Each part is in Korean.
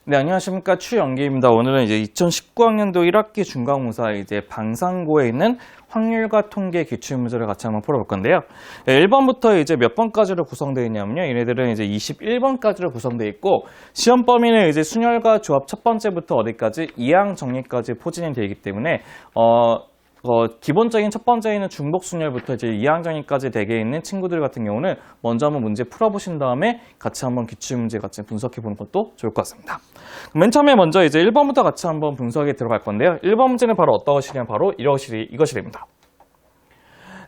네, 안녕하십니까. 추영기입니다. 오늘은 이제 2019학년도 1학기 중간고사 이제 방상고에 있는 확률과 통계 기출문제를 같이 한번 풀어볼 건데요. 1번부터 이제 몇 번까지로 구성되어 있냐면요. 얘네들은 이제 21번까지로 구성되어 있고, 시험 범위는 이제 순열과 조합 첫 번째부터 어디까지 2항 정리까지 포진이 되어 있기 때문에, 기본적인 첫 번째에는 중복 순열부터 이제 2항 정리까지 되게 있는 친구들 같은 경우는 먼저 한번 문제 풀어보신 다음에 같이 한번 기출문제 같이 분석해 보는 것도 좋을 것 같습니다. 맨 처음에 먼저 이제 1번부터 같이 한번 분석에 들어갈 건데요. 1번 문제는 바로 어떤 것이냐, 바로 이것이 됩니다.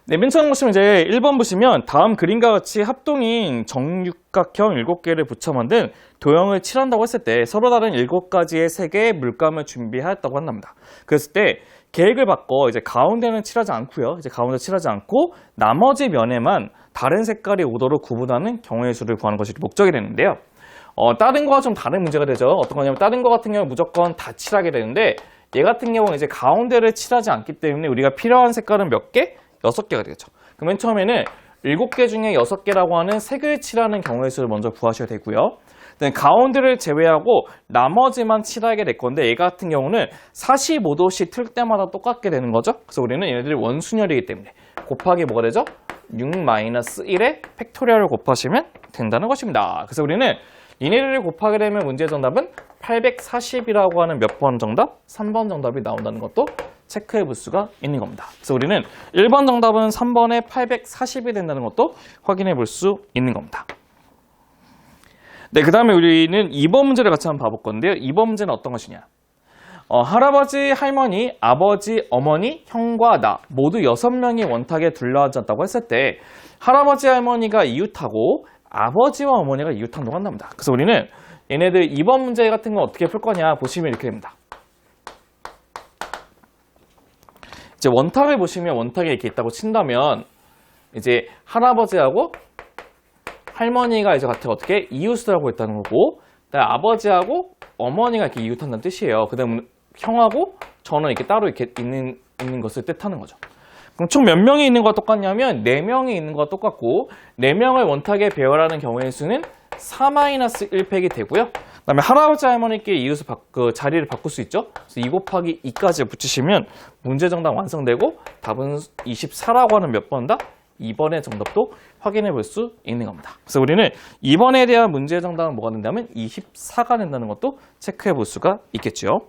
네, 맨 처음 보시면 이제 1번 보시면 다음 그림과 같이 합동인 정육각형 7개를 붙여 만든 도형을 칠한다고 했을 때 서로 다른 7가지의 색의 물감을 준비하였다고 한답니다. 그랬을 때 계획을 바꿔 이제 가운데는 칠하지 않고요. 이제 가운데 칠하지 않고 나머지 면에만 다른 색깔이 오도록 구분하는 경우의 수를 구하는 것이 목적이 되는데요. 다른 거와 좀 다른 문제가 되죠. 어떤 거냐면 다른 거 같은 경우는 무조건 다 칠하게 되는데 얘 같은 경우는 이제 가운데를 칠하지 않기 때문에 우리가 필요한 색깔은 몇 개? 6개가 되겠죠. 그럼 맨 처음에는 7개 중에 6개라고 하는 색을 칠하는 경우의 수를 먼저 구하셔야 되고요. 가운데를 제외하고 나머지만 칠하게 될 건데 얘 같은 경우는 45도씩 틀 때마다 똑같게 되는 거죠. 그래서 우리는 얘네들이 원순열이기 때문에 곱하기 뭐가 되죠? 6-1에 팩토리얼을 곱하시면 된다는 것입니다. 그래서 우리는 얘네들을 곱하게 되면 문제 정답은 840이라고 하는 몇 번 정답? 3번 정답이 나온다는 것도 체크해 볼 수가 있는 겁니다. 그래서 우리는 1번 정답은 3번에 840이 된다는 것도 확인해 볼 수 있는 겁니다. 네, 그 다음에 우리는 2번 문제를 같이 한번 봐볼 건데요. 2번 문제는 어떤 것이냐. 할아버지, 할머니, 아버지, 어머니, 형과 나 모두 6명이 원탁에 둘러앉았다고 했을 때 할아버지, 할머니가 이웃하고 아버지와 어머니가 이웃한다고 한답니다. 그래서 우리는 얘네들 2번 문제 같은 거 어떻게 풀 거냐 보시면 이렇게 됩니다. 이제 원탁을 보시면 원탁에 이렇게 있다고 친다면 이제 할아버지하고 할머니가 이제 같이 어떻게 이웃을 하고 있다는 거고, 그다음에 아버지하고 어머니가 이렇게 이웃한다는 뜻이에요. 그다음에 형하고 저는 이렇게 따로 이렇게 있는 것을 뜻하는 거죠. 그럼 총 몇 명이 있는 거와 똑같냐면 4명이 있는 거와 똑같고 4명을 원탁에 배열하는 경우의 수는 4-1팩이 되고요. 그다음에 할아버지 할머니께 이웃을 자리를 바꿀 수 있죠. 그래서 2 곱하기 2까지 붙이시면 문제 정답 완성되고 답은 24라고 하는 몇 번다? 2번의 정답도 확인해 볼 수 있는 겁니다. 그래서 우리는 2번에 대한 문제의 정답은 뭐가 된다면 24가 된다는 것도 체크해 볼 수가 있겠죠.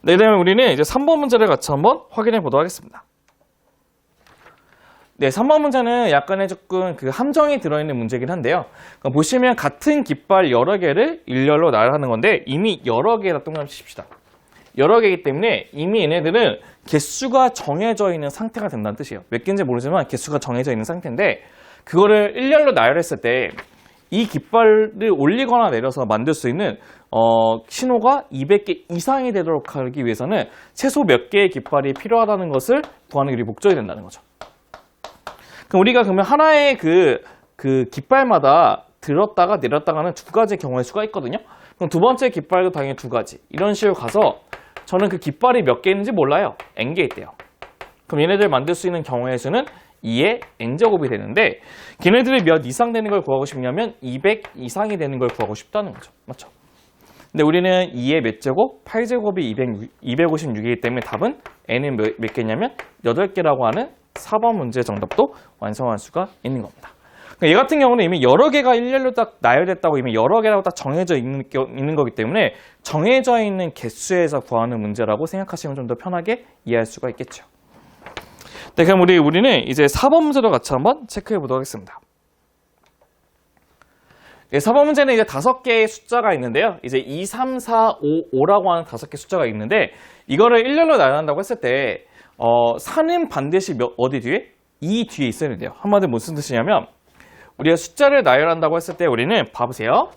네, 그다음에 우리는 이제 3번 문제를 같이 한번 확인해 보도록 하겠습니다. 네, 3번 문제는 약간의 조금 함정이 들어있는 문제긴 한데요. 보시면 같은 깃발 여러 개를 일렬로 나열하는 건데 이미 여러 개에다 동그라미 칩시다. 여러 개이기 때문에 이미 얘네들은 개수가 정해져 있는 상태가 된다는 뜻이에요. 몇 개인지 모르지만 개수가 정해져 있는 상태인데 그거를 일렬로 나열했을 때 이 깃발을 올리거나 내려서 만들 수 있는 신호가 200개 이상이 되도록 하기 위해서는 최소 몇 개의 깃발이 필요하다는 것을 구하는 게 목적이 된다는 거죠. 그럼 우리가 그러면 하나의 그 깃발마다 들었다가 내렸다가는 2가지 경우의 수가 있거든요. 그럼 두 번째 깃발도 당연히 2가지. 이런 식으로 가서 저는 그 깃발이 몇 개 있는지 몰라요. n개 있대요. 그럼 얘네들 만들 수 있는 경우의 수는 2의 n제곱이 되는데 걔네들이 몇 이상 되는 걸 구하고 싶냐면 200 이상이 되는 걸 구하고 싶다는 거죠. 맞죠? 근데 우리는 2의 몇 제곱? 8제곱이 256이기 때문에 답은 n은 몇 개냐면 8개라고 하는 4번 문제 정답도 완성할 수가 있는 겁니다. 얘 같은 경우는 이미 여러 개가 일렬로 딱 나열됐다고 이미 여러 개라고 딱 정해져 있는 거기 때문에 정해져 있는 개수에서 구하는 문제라고 생각하시면 좀 더 편하게 이해할 수가 있겠죠. 네, 그럼 우리는 이제 4번 문제도 같이 한번 체크해 보도록 하겠습니다. 네, 4번 문제는 이제 5개의 숫자가 있는데요. 이제 2, 3, 4, 5, 5라고 하는 5개 숫자가 있는데 이거를 일렬로 나열한다고 했을 때 4는 반드시 어디 뒤에? 2 뒤에 있어야 돼요. 한마디로 무슨 뜻이냐면 우리가 숫자를 나열한다고 했을 때 우리는 봐보세요.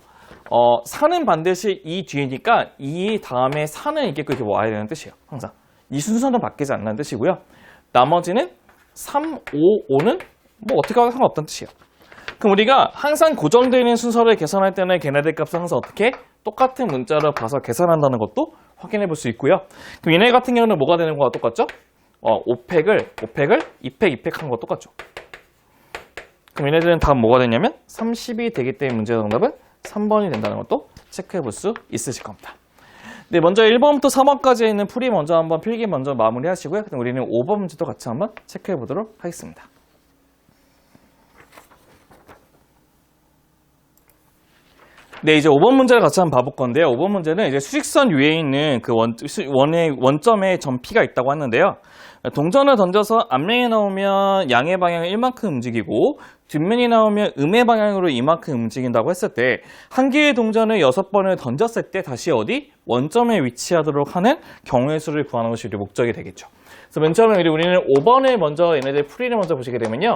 4는 반드시 2 뒤니까 2 다음에 4는 이렇게 와야 되는 뜻이에요. 항상. 이 순서는 바뀌지 않는 뜻이고요. 나머지는 3, 5, 5는 뭐 어떻게 하도 상관없다는 뜻이에요. 그럼 우리가 항상 고정되어 있는 순서를 계산할 때는 걔네들 값을 항상 어떻게? 똑같은 문자를 봐서 계산한다는 것도 확인해 볼 수 있고요. 그럼 얘네 같은 경우는 뭐가 되는 거와 똑같죠? 5팩을 2팩, 2팩 하는 거 똑같죠. 그럼 얘네들은 답 뭐가 되냐면 30이 되기 때문에 문제 정답은 3번이 된다는 것도 체크해 볼 수 있으실 겁니다. 네, 먼저 1번부터 3번까지 있는 풀이 먼저 한번 필기 먼저 마무리 하시고요. 그럼 우리는 5번 문제도 같이 한번 체크해 보도록 하겠습니다. 네, 이제 5번 문제를 같이 한번 봐볼 건데요. 5번 문제는 이제 수직선 위에 있는 그 원점에 점 P가 있다고 하는데요. 동전을 던져서 앞면이 나오면 양의 방향을 1만큼 움직이고 뒷면이 나오면 음의 방향으로 이만큼 움직인다고 했을 때 한 개의 동전을 6번을 던졌을 때 다시 어디? 원점에 위치하도록 하는 경우의 수를 구하는 것이 우리 목적이 되겠죠. 그래서 맨 처음에 우리는 5번을 먼저 얘네들 풀이를 먼저 보시게 되면요.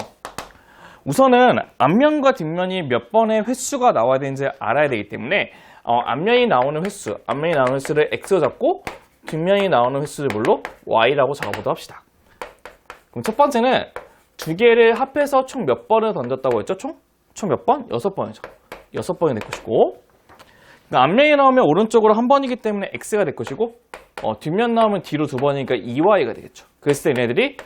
우선은 앞면과 뒷면이 몇 번의 횟수가 나와야 되는지 알아야 되기 때문에 앞면이 나오는 횟수를 X로 잡고 뒷면이 나오는 횟수를 뭘로? Y라고 적어보도록 합시다. 그럼 첫 번째는 두 개를 합해서 총 몇 번을 던졌다고 했죠? 총 몇 번? 6번이죠. 6번이 될 것이고 그러니까 앞면이 나오면 오른쪽으로 한 번이기 때문에 X가 될 것이고 뒷면 나오면 뒤로 2번이니까 2Y가 되겠죠. 그랬을 때 얘네들이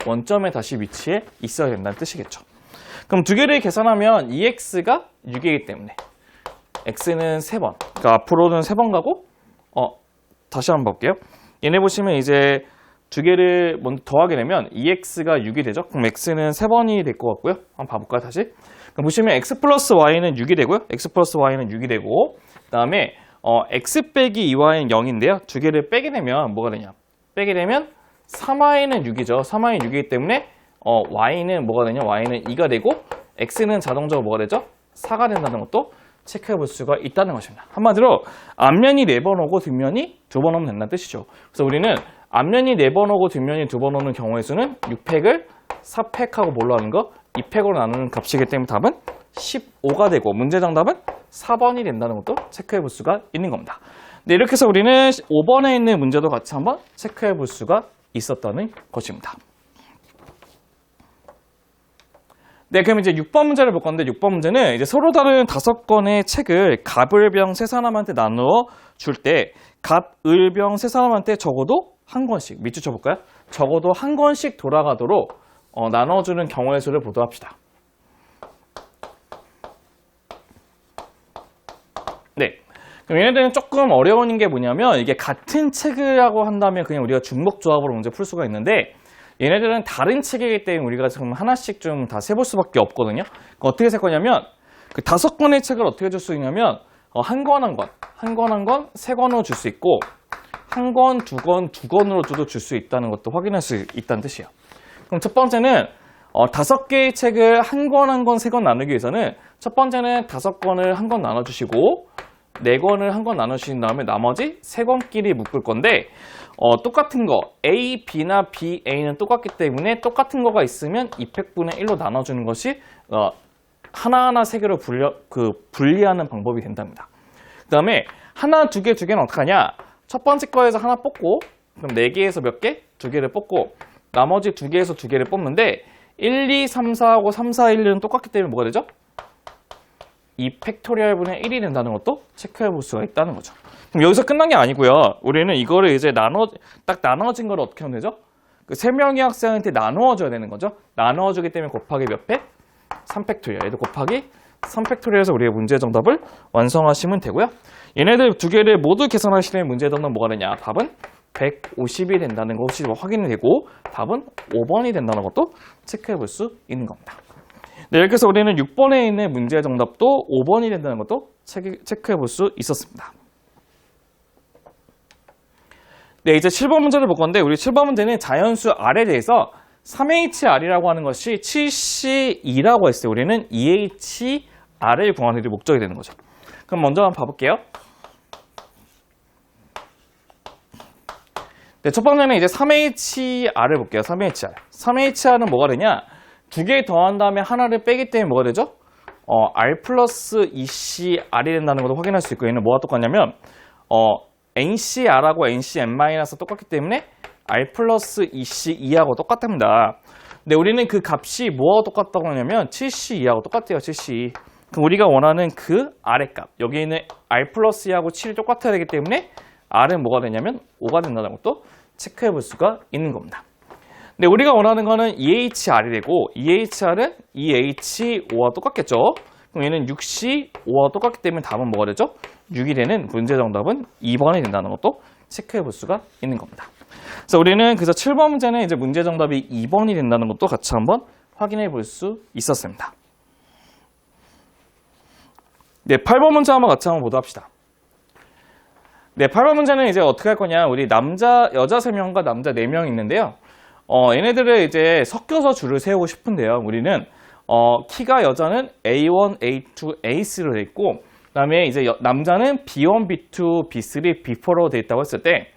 원점에 다시 위치해 있어야 된다는 뜻이겠죠. 그럼 두 개를 계산하면 2x가 6이기 때문에 x는 3번. 그러니까 앞으로는 3번 가고 다시 한번 볼게요. 얘네 보시면 이제 두 개를 먼저 더하게 되면 2x가 6이 되죠. 그럼 x는 3번이 될 것 같고요. 한번 봐볼까요, 다시? 그럼 보시면 x 플러스 y는 6이 되고요. x 플러스 y는 6이 되고 그 다음에 x 빼기 2y는 0인데요. 두 개를 빼게 되면 뭐가 되냐? 빼게 되면 3y는 6이죠. 3y는 6이기 때문에 y는 뭐가 되냐? y는 2가 되고 x는 자동적으로 뭐가 되죠? 4가 된다는 것도 체크해 볼 수가 있다는 것입니다. 한마디로 앞면이 4번 오고 뒷면이 2번 오면 된다는 뜻이죠. 그래서 우리는 앞면이 4번 오고 뒷면이 2번 오는 경우의 수는 6팩을 4팩하고 뭘로 하는 거? 2팩으로 나누는 값이기 때문에 답은 15가 되고 문제 정답은 4번이 된다는 것도 체크해 볼 수가 있는 겁니다. 네, 이렇게 해서 우리는 5번에 있는 문제도 같이 한번 체크해 볼 수가 있었다는 것입니다. 네, 그럼 이제 6번 문제를 볼 건데 6번 문제는 이제 서로 다른 5권의 책을 갑을병 세 사람한테 나누어 줄 때 갑을병 세 사람한테 적어도 한 권씩 밑줄 쳐볼까요? 적어도 한 권씩 돌아가도록 나눠주는 경우의 수를 보도록 합시다. 네, 그럼 얘네들은 조금 어려운 게 뭐냐면 이게 같은 책이라고 한다면 그냥 우리가 중복조합으로 문제 풀 수가 있는데 얘네들은 다른 책이기 때문에 우리가 지금 하나씩 좀 다 세볼 수밖에 없거든요. 어떻게 세 거냐면 그 5권의 책을 어떻게 줄 수 있냐면 한 권 한 권, 한 권 한 권, 3권으로 줄 수 있고 한 권, 2권, 2권으로도 줄 수 있다는 것도 확인할 수 있다는 뜻이에요. 그럼 첫 번째는 5개의 책을 한 권 한 권, 3권 나누기 위해서는 첫 번째는 5권을 한 권 나눠주시고 4권을 한 권 나누신 다음에 나머지 3권끼리 묶을 건데 똑같은 거 A, B나 B, A는 똑같기 때문에 똑같은 거가 있으면 2팩분의 1로 나눠주는 것이 하나하나 3개로 분리하는 방법이 된답니다. 그 다음에 하나, 2개, 2개는 어떻게 하냐? 첫 번째 거에서 하나 뽑고 그럼 4개에서 몇 개? 2개를 뽑고 나머지 2개에서 2개를 뽑는데 1, 2, 3, 4하고 3, 4, 1은 똑같기 때문에 뭐가 되죠? 2팩토리얼분의 1이 된다는 것도 체크해 볼 수가 있다는 거죠. 그럼 여기서 끝난 게 아니고요. 우리는 이거를 이제 딱 나눠진 걸 어떻게 하면 되죠? 그 3명의 학생한테 나누어줘야 되는 거죠. 나누어주기 때문에 곱하기 몇 팩? 3팩토리얼. 얘도 곱하기 3팩토리얼에서 우리의 문제 정답을 완성하시면 되고요. 얘네들 2개를 모두 계산하시는 문제 정답은 뭐가 되냐? 답은 150이 된다는 것이 확인이 되고 답은 5번이 된다는 것도 체크해 볼 수 있는 겁니다. 네, 이렇게 해서 우리는 6번에 있는 문제 정답도 5번이 된다는 것도 체크해 볼 수 있었습니다. 네, 이제 7번 문제를 볼 건데 우리 7번 문제는 자연수 R에 대해서 3HR이라고 하는 것이 7C2라고 했을 때 우리는 2HR을 구하는 게 목적이 되는 거죠. 그럼 먼저 한번 봐볼게요. 네, 첫 번째는 이제 3HR을 볼게요. 3HR. 3HR은 뭐가 되냐? 2개 더한 다음에 하나를 빼기 때문에 뭐가 되죠? R 플러스 2CR이 된다는 것도 확인할 수 있고 얘는 뭐가 똑같냐면 NCR하고 NCN 마이너스 똑같기 때문에 R 플러스 2C2하고 똑같답니다. 근데 우리는 그 값이 뭐하고 똑같다고 하냐면 7C2하고 똑같아요. 7C2. 그럼 우리가 원하는 그 R의 값. 여기 있는 R 플러스 2하고 7이 똑같아야 되기 때문에 R은 뭐가 되냐면 5가 된다는 것도 체크해 볼 수가 있는 겁니다. 근데 우리가 원하는 거는 2HR이 되고 2HR은 2H5와 똑같겠죠. 그럼 얘는 6시 5와 똑같기 때문에 답은 뭐가 되죠? 6이 되는 문제 정답은 2번이 된다는 것도 체크해 볼 수가 있는 겁니다. 그래서 우리는 그래서 7번 문제는 이제 문제 정답이 2번이 된다는 것도 같이 한번 확인해 볼 수 있었습니다. 네, 8번 문제 한번 같이 한번 보도록 합시다. 네, 8번 문제는 이제 어떻게 할 거냐. 우리 여자 3명과 남자 4명 있는데요. 얘네들을 이제 섞여서 줄을 세우고 싶은데요. 우리는, 키가 여자는 A1, A2, A3로 돼 있고, 그 다음에 이제 남자는 B1, B2, B3, B4로 돼 있다고 했을 때,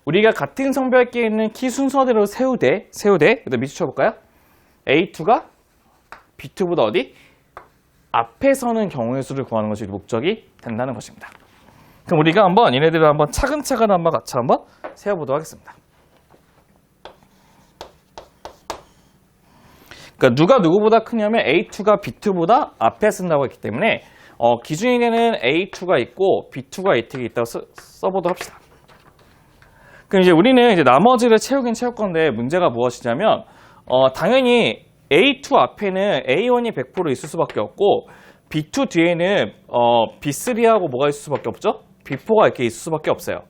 우리가 같은 성별끼리 있는 키 순서대로 세우되, 그다음 밑줄 쳐볼까요? A2가 B2보다 어디? 앞에 서는 경우의 수를 구하는 것이 목적이 된다는 것입니다. 그럼 우리가 한번 얘네들을 한번 차근차근 한번 같이 한번 세워보도록 하겠습니다. 그러니까 누가 누구보다 크냐면 A2가 B2보다 앞에 쓴다고 했기 때문에 기준이 되는 A2가 있고 B2가 A2가 있다고 써보도록 합시다. 그럼 이제 우리는 이제 나머지를 채우긴 채울 건데 문제가 무엇이냐면 당연히 A2 앞에는 A1이 100% 있을 수밖에 없고 B2 뒤에는 B3하고 뭐가 있을 수밖에 없죠? B4가 이렇게 있을 수밖에 없어요.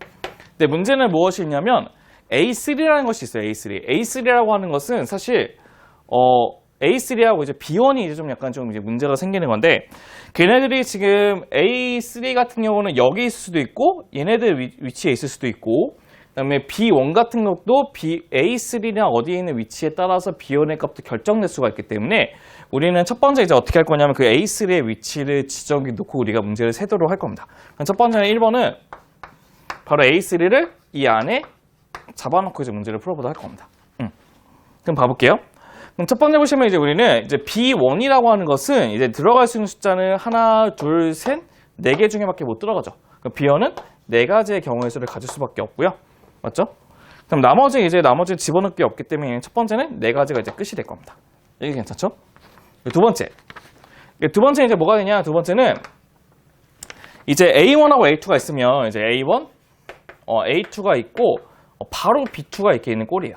근데 문제는 무엇이 있냐면 A3라는 것이 있어요. A3라고 하는 것은 사실 A3하고 이제 B1이 이제 좀 약간 좀 이제 문제가 생기는 건데 걔네들이 지금 A3 같은 경우는 여기 있을 수도 있고 얘네들 위치에 있을 수도 있고 그다음에 B1 같은 것도 A3랑 어디에 있는 위치에 따라서 B1의 값도 결정될 수가 있기 때문에 우리는 첫 번째 이제 어떻게 할 거냐면 그 A3의 위치를 지정해 놓고 우리가 문제를 세도록 할 겁니다. 그럼 첫 번째는 1번은 바로 A3를 이 안에 잡아놓고 이제 문제를 풀어보도록 할 겁니다. 그럼 봐볼게요. 그럼 첫 번째 보시면 이제 우리는 이제 B1이라고 하는 것은 이제 들어갈 수 있는 숫자는 하나, 둘, 셋, 4개 중에밖에 못 들어가죠. 그럼 B1은 4가지의 경우의 수를 가질 수밖에 없고요. 맞죠? 그럼 나머지 집어넣을 게 없기 때문에 첫 번째는 4가지가 이제 끝이 될 겁니다. 이게 괜찮죠? 두 번째 이제 뭐가 되냐? 두 번째는 이제 A1하고 A2가 있으면 이제 A1, A2가 있고 바로 B2가 이렇게 있는 꼴이에요.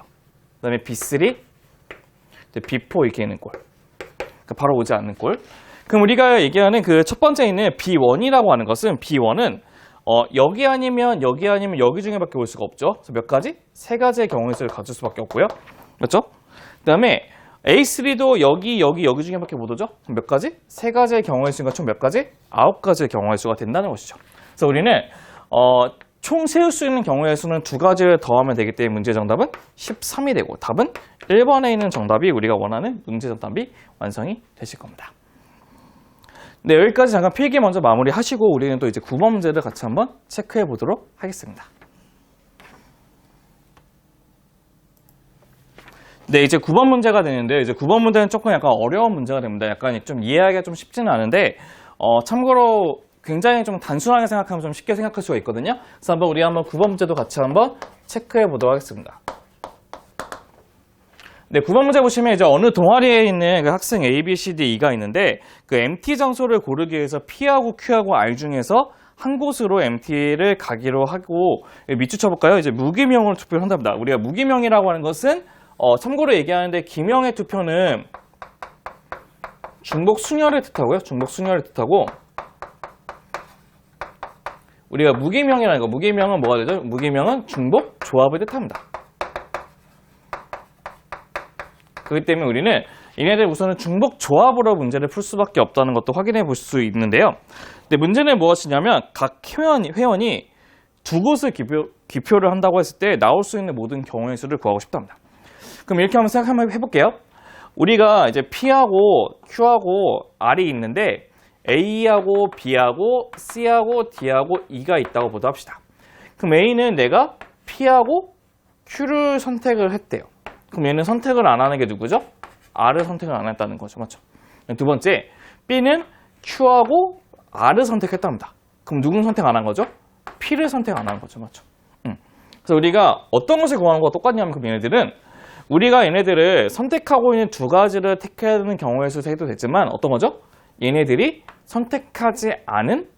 그다음에 B3, B4 이렇게 있는 꼴. 그러니까 바로 오지 않는 꼴. 그럼 우리가 얘기하는 그 첫 번째 있는 B1이라고 하는 것은 B1은 여기 아니면 여기 중에밖에 올 수가 없죠. 그래서 몇 가지? 3가지의 경우의 수를 가질 수밖에 없고요. 맞죠? 그 다음에 A3도 여기 중에밖에 못 오죠. 그럼 몇 가지? 3가지의 경우의 수가 총 몇 가지? 9가지의 경우의 수가 된다는 것이죠. 그래서 우리는 총 세울 수 있는 경우의 수는 2가지를 더하면 되기 때문에 문제 정답은 13이 되고 답은 1번에 있는 정답이 우리가 원하는 문제 정답이 완성이 되실 겁니다. 네, 여기까지 잠깐 필기 먼저 마무리하시고 우리는 또 이제 9번 문제를 같이 한번 체크해 보도록 하겠습니다. 네, 이제 9번 문제가 되는데 이제 9번 문제는 조금 약간 어려운 문제가 됩니다. 약간 좀 이해하기가 좀 쉽지는 않은데 참고로 굉장히 좀 단순하게 생각하면 좀 쉽게 생각할 수가 있거든요. 그래서 우리 한번 9번 문제도 같이 한번 체크해 보도록 하겠습니다. 네, 9번 문제 보시면 이제 어느 동아리에 있는 그 학생 A, B, C, D, E가 있는데 그 MT 장소를 고르기 위해서 P하고 Q하고 R 중에서 한 곳으로 MT를 가기로 하고 밑줄 쳐볼까요? 이제 무기명으로 투표를 한답니다. 우리가 무기명이라고 하는 것은 참고로 얘기하는데 기명의 투표는 중복 순열을 뜻하고요. 중복 순열을 뜻하고 우리가 무기명이라는 거 무기명은 뭐가 되죠? 무기명은 중복 조합을 뜻합니다. 그렇기 때문에 우리는 얘네들 우선은 중복 조합으로 문제를 풀 수밖에 없다는 것도 확인해 볼 수 있는데요. 근데 문제는 무엇이냐면 각 회원이 2곳을 기표를 한다고 했을 때 나올 수 있는 모든 경우의 수를 구하고 싶답니다. 그럼 이렇게 한번 생각 한번 해볼게요. 우리가 이제 P하고 Q하고 R이 있는데 A하고 B하고 C하고 D하고 E가 있다고 보도 합시다. 그럼 A는 내가 P하고 Q를 선택을 했대요. 그럼 얘는 선택을 안 하는 게 누구죠? R을 선택을 안 했다는 거죠. 맞죠? 두 번째, B는 Q하고 R을 선택했답니다. 그럼 누군 선택 안 한 거죠? P를 선택 안 한 거죠. 맞죠? 그래서 우리가 어떤 것을 구하는 거와 똑같냐면 그럼 얘네들은 우리가 얘네들을 선택하고 있는 2가지를 택해야 되는 경우의 수를 해도 되지만 어떤 거죠? 얘네들이 선택하지 않은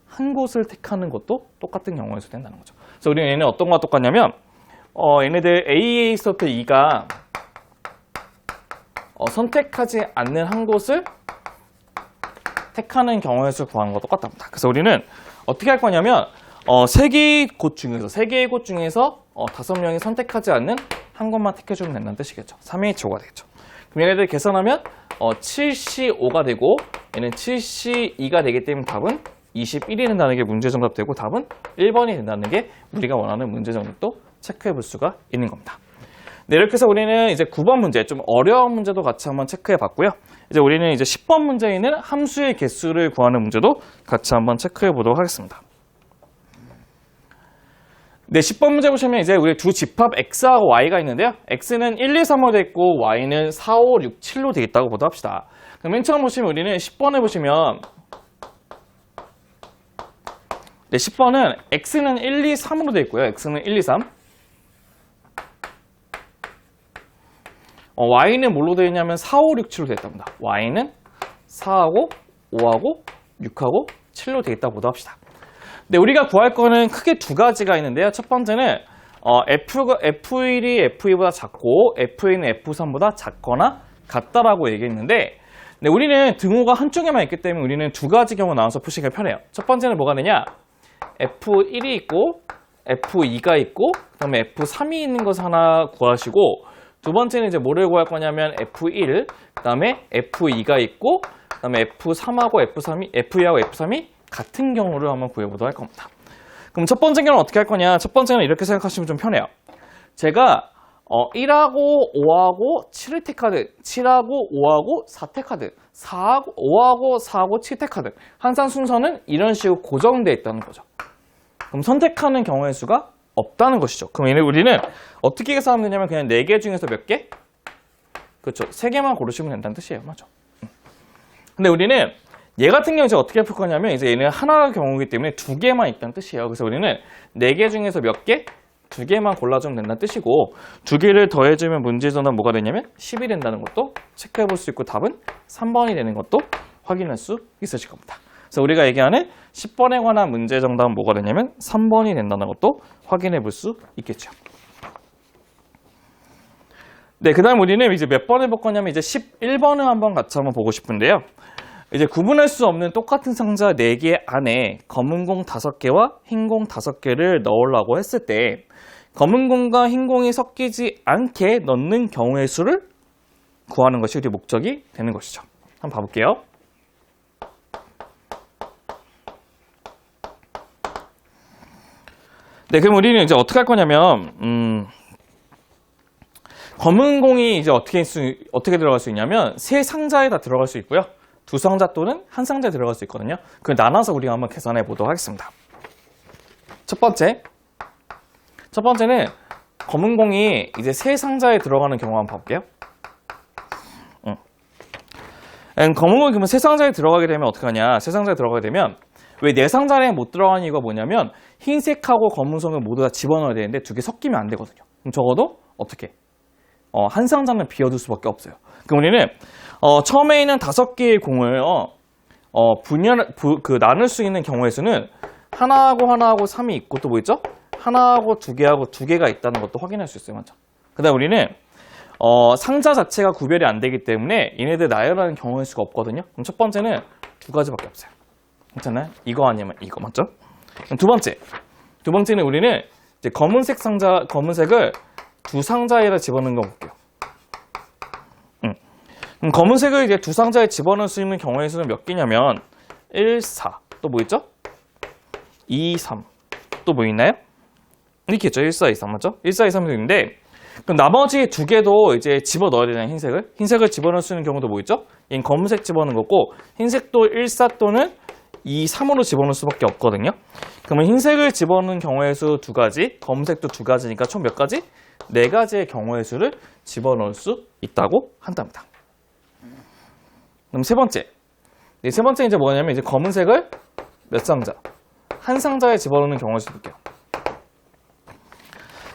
한 곳을 택하는 것도 똑같은 경우의 수 된다는 거죠. 그래서 우리는 얘는 어떤 거와 똑같냐면 얘네들 A에서부터 E가 선택하지 않는 한 곳을 택하는 경우의 수를 구하는 것도 똑같답니다. 그래서 우리는 어떻게 할 거냐면 세 개의 곳 중에서 5명이 선택하지 않는 한 곳만 택해주면 된다는 뜻이겠죠. 3H5가 되겠죠. 그럼 얘네들 계산하면 7C5가 되고 얘는 7C2가 되기 때문에 답은 21이 된다는 게 문제 정답 되고 답은 1번이 된다는 게 우리가 원하는 문제 정답도 체크해 볼 수가 있는 겁니다. 네, 이렇게 해서 우리는 이제 9번 문제, 좀 어려운 문제도 같이 한번 체크해 봤고요. 이제 우리는 이제 10번 문제에 있는 함수의 개수를 구하는 문제도 같이 한번 체크해 보도록 하겠습니다. 네, 10번 문제 보시면 이제 우리 두 집합 x하고 y가 있는데요. x는 1, 2, 3로 되어 있고 y는 4, 5, 6, 7로 되어 있다고 보도록 합시다. 그럼 맨 처음 보시면 우리는 10번에 보시면 네, 10번은 x는 1, 2, 3으로 되어 있고요. x는 1, 2, 3. y는 뭘로 되어 있냐면 4, 5, 6, 7로 되어 있답니다. y는 4하고 5하고 6하고 7로 되어 있다고 보도록 합시다. 네, 우리가 구할 거는 크게 두 가지가 있는데요. 첫 번째는 F1이 F2보다 작고 F2는 F3보다 작거나 같다라고 얘기했는데 네, 우리는 등호가 한쪽에만 있기 때문에 우리는 두 가지 경우 나눠서 푸시기가 편해요. 첫 번째는 뭐가 되냐? F1이 있고 F2가 있고 그 다음에 F3이 있는 것을 하나 구하시고 두 번째는 이제 뭐를 구할 거냐면 F1, 그 다음에 F2가 있고 그 다음에 F3하고 F2하고 F3이 같은 경우를 한번 구해보도록 할 겁니다. 그럼 첫 번째 경우는 어떻게 할 거냐? 첫 번째는 이렇게 생각하시면 좀 편해요. 제가 1하고 5하고 7을 택하든 7하고 5하고 4 택하든 5하고 4하고 7 택하든 항상 순서는 이런 식으로 고정되어 있다는 거죠. 그럼 선택하는 경우의 수가 없다는 것이죠. 그럼 우리는 어떻게 계산하면 되냐면 그냥 4개 중에서 몇 개? 그렇죠. 3개만 고르시면 된다는 뜻이에요. 맞죠? 근데 우리는 얘 같은 경우 이제 어떻게 풀 거냐면 이제 얘는 하나의 경우이기 때문에 2개만 있다는 뜻이에요. 그래서 우리는 4개 중에서 몇 개? 2개만 골라주면 된다는 뜻이고 2개를 더해주면 문제 정답 뭐가 되냐면 10이 된다는 것도 체크해 볼 수 있고 답은 3번이 되는 것도 확인할 수 있으실 겁니다. 그래서 우리가 얘기하는 10번에 관한 문제 정답은 뭐가 되냐면 3번이 된다는 것도 확인해 볼 수 있겠죠. 네, 그 다음 우리는 이제 몇 번 해볼 거냐면 이제 11번을 한번 같이 한번 보고 싶은데요. 이제 구분할 수 없는 똑같은 상자 4개 안에 검은 공 5개와 흰 공 5개를 넣으려고 했을 때 검은 공과 흰 공이 섞이지 않게 넣는 경우의 수를 구하는 것이 우리 목적이 되는 것이죠. 한번 봐볼게요. 네, 그럼 우리는 이제 어떻게 할 거냐면 검은 공이 이제 어떻게 들어갈 수 있냐면 세 상자에 다 들어갈 수 있고요. 두 상자 또는 한 상자에 들어갈 수 있거든요. 그걸 나눠서 우리가 한번 계산해 보도록 하겠습니다. 첫 번째는 검은 공이 이제 세 상자에 들어가는 경우 한번 볼게요. 검은 공이 그러면 세 상자에 들어가게 되면 어떻게 하냐? 세 상자에 들어가게 되면 왜 네 상자에 못 들어가는 이유가 뭐냐면 흰색하고 검은색을 모두 다 집어넣어야 되는데 두 개 섞이면 안 되거든요. 그럼 적어도 어떻게? 한 상자는 비워둘 수밖에 없어요. 그럼 우리는 처음에 있는 5개의 공을 나눌 수 있는 경우의 수는 하나하고 3이 있고 또 뭐 있죠? 하나하고 2개하고 2개가 있다는 것도 확인할 수 있어요. 맞죠? 그 다음 우리는 상자 자체가 구별이 안 되기 때문에 얘네들 나열하는 경우의 수가 없거든요. 그럼 첫 번째는 2가지밖에 없어요. 괜찮나요? 이거 아니면 이거 맞죠? 그럼 두 번째는 우리는 이제 검은색을 두 상자에다 집어넣는 거 볼게요. 그럼 검은색을 이제 두 상자에 집어넣을 수 있는 경우의 수는 몇 개냐면 1, 4, 또 뭐 있죠? 2, 3, 또 뭐 있나요? 이렇게 있죠. 1, 4, 2, 3 맞죠? 1, 4, 2, 3도 있는데 그럼 나머지 2개도 이제 집어넣어야 되잖아요. 흰색을 집어넣을 수 있는 경우도 뭐 있죠? 얘는 검은색 집어넣는 거고 흰색도 1, 4 또는 2, 3으로 집어넣을 수밖에 없거든요. 그러면 흰색을 집어넣는 경우의 수 2가지, 검은색도 2가지니까 총 몇 가지? 4가지의 경우의 수를 집어넣을 수 있다고 한답니다. 그럼 세 번째 이제 뭐냐면 이제 검은색을 몇 상자? 한 상자에 집어넣는 경우의 수 볼게요.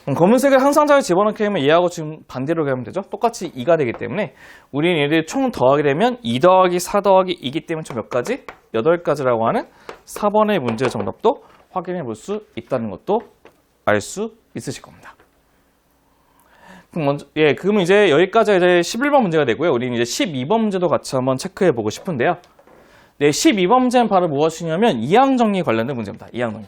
그럼 검은색을 한 상자에 집어넣게 되면 얘하고 지금 반대로 가면 되죠? 똑같이 2가 되기 때문에 우리는 얘를 총 더하게 되면 2 더하기 4 더하기 2기 때문에 총 몇 가지? 8가지라고 하는 4번의 문제 정답도 확인해 볼 수 있다는 것도 알 수 있으실 겁니다. 그러면 이제 여기까지 이제 11번 문제가 되고요. 우리는 이제 12번 문제도 같이 한번 체크해 보고 싶은데요. 네, 12번 문제는 바로 무엇이냐면 이항정리 관련된 문제입니다. 이항정리.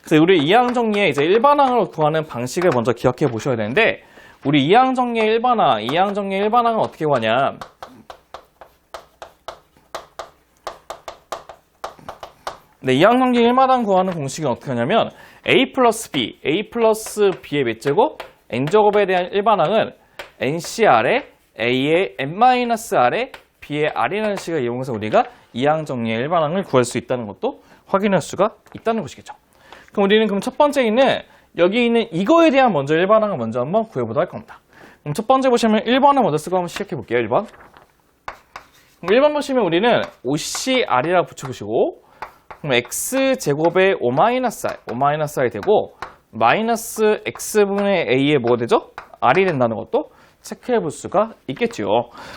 그래서 우리 이항정리의 이제 일반항을 구하는 방식을 먼저 기억해 보셔야 되는데, 우리 이항정리의 일반항은 어떻게 구하냐? 네, 이항정리 일반항 구하는 공식은 어떻게 하냐면 a 플러스 b의 몇 제곱? n제곱에 대한 일반항은 ncr에 a의 n-r에 b의 r이라는 식을 이용해서 우리가 이항정리의 일반항을 구할 수 있다는 것도 확인할 수가 있다는 것이겠죠. 그럼 우리는 첫 번째는 여기 있는 이거에 대한 먼저 일반항을 먼저 한번 구해보도록 할 겁니다. 그럼 첫 번째 보시면 1번을 먼저 쓰고 한번 시작해 볼게요. 1번. 그럼 1번 보시면 우리는 OCR이라고 붙여보시고, 그럼 x제곱에 5-r이 되고, 마이너스 x분의 a에 뭐가 되죠? r이 된다는 것도 체크해 볼 수가 있겠죠.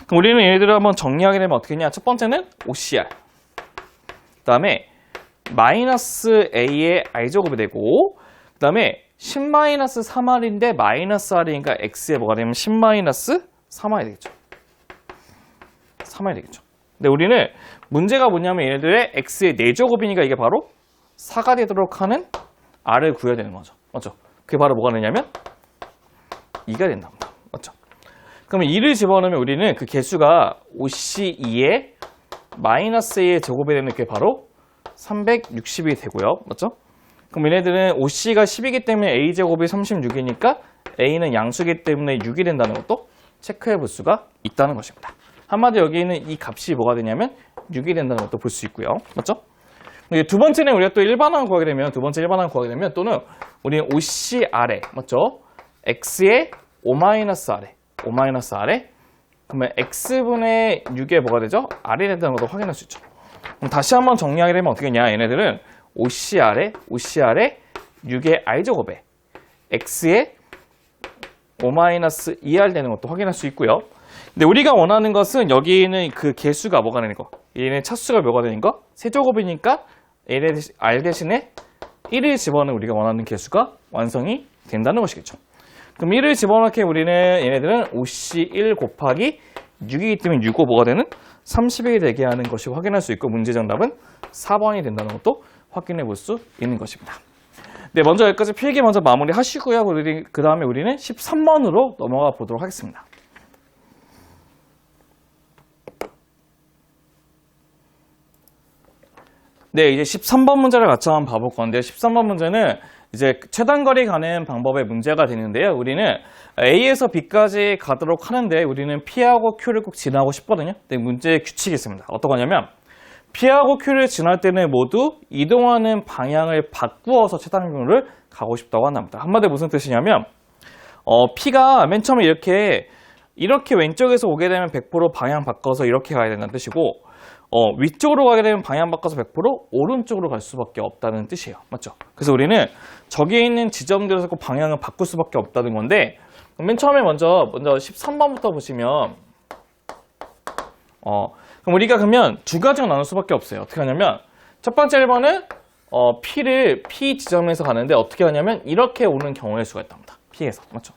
그럼 우리는 얘네들을 한번 정리하게 되면 어떻게 했냐? 첫 번째는 OCR. 그 다음에 마이너스 a의 r제곱이 되고, 그 다음에 10-3r인데 마이너스 r이니까 x에 뭐가 되면 10-3r이 되겠죠. 3r이 되겠죠. 근데 우리는 문제가 뭐냐면 얘네들의 x의 4제곱이니까 이게 바로 4가 되도록 하는 r을 구해야 되는 거죠. 맞죠? 그게 바로 뭐가 되냐면 2가 된답니다. 맞죠? 그러면 2를 집어넣으면 우리는 그 개수가 OC2에 마이너스 a의 제곱이 되는 게 바로 360이 되고요. 맞죠? 그럼 얘네들은 OC가 10이기 때문에 a제곱이 36이니까 a는 양수이기 때문에 6이 된다는 것도 체크해 볼 수가 있다는 것입니다. 한마디로 여기 있는 이 값이 뭐가 되냐면 6이 된다는 것도 볼 수 있고요. 맞죠? 두 번째는 우리가 또 일반항을 구하게 되면, 또는 우리는 OCR에, 맞죠? x의 5-r에 그러면 x분의 6에 뭐가 되죠? r이 된다는 것도 확인할 수 있죠. 그럼 다시 한번 정리하게 되면 어떻게 되냐? 얘네들은 OCR에 6의 r제곱에 x의 5-2r 되는 것도 확인할 수 있고요. 근데 우리가 원하는 것은 여기는 그 개수가 뭐가 되는 거? 얘는 차수가 뭐가 되는 거? 세제곱이니까 r 대신에 1을 집어넣는 우리가 원하는 개수가 완성이 된다는 것이겠죠. 그럼 1을 집어넣게 우리는 얘네들은 OC1 곱하기 6이기 때문에 6고 뭐가 되는 30이 되게 하는 것이 확인할 수 있고, 문제 정답은 4번이 된다는 것도 확인해 볼 수 있는 것입니다. 네, 먼저 여기까지 필기 먼저 마무리 하시고요. 그 다음에 우리는 13번으로 넘어가 보도록 하겠습니다. 네, 이제 13번 문제를 같이 한번 봐볼 건데요. 13번 문제는 이제 최단거리 가는 방법의 문제가 되는데요. 우리는 A에서 B까지 가도록 하는데 우리는 P하고 Q를 꼭 지나고 싶거든요. 근데 문제의 규칙이 있습니다. 어떤 거냐면 P하고 Q를 지날 때는 모두 이동하는 방향을 바꾸어서 최단거리를 가고 싶다고 한답니다. 한마디로 무슨 뜻이냐면 P가 맨 처음에 이렇게 왼쪽에서 오게 되면 100% 방향 바꿔서 이렇게 가야 된다는 뜻이고, 위쪽으로 가게 되면 방향 바꿔서 100% 오른쪽으로 갈 수밖에 없다는 뜻이에요. 맞죠? 그래서 우리는 저기에 있는 지점들에서 꼭 방향을 바꿀 수밖에 없다는 건데, 맨 처음에 먼저 13번부터 보시면, 그럼 우리가 그러면 두 가지로 나눌 수밖에 없어요. 어떻게 하냐면, 첫 번째 1번은, P 지점에서 가는데 어떻게 하냐면, 이렇게 오는 경우의 수가 있답니다. P에서. 맞죠?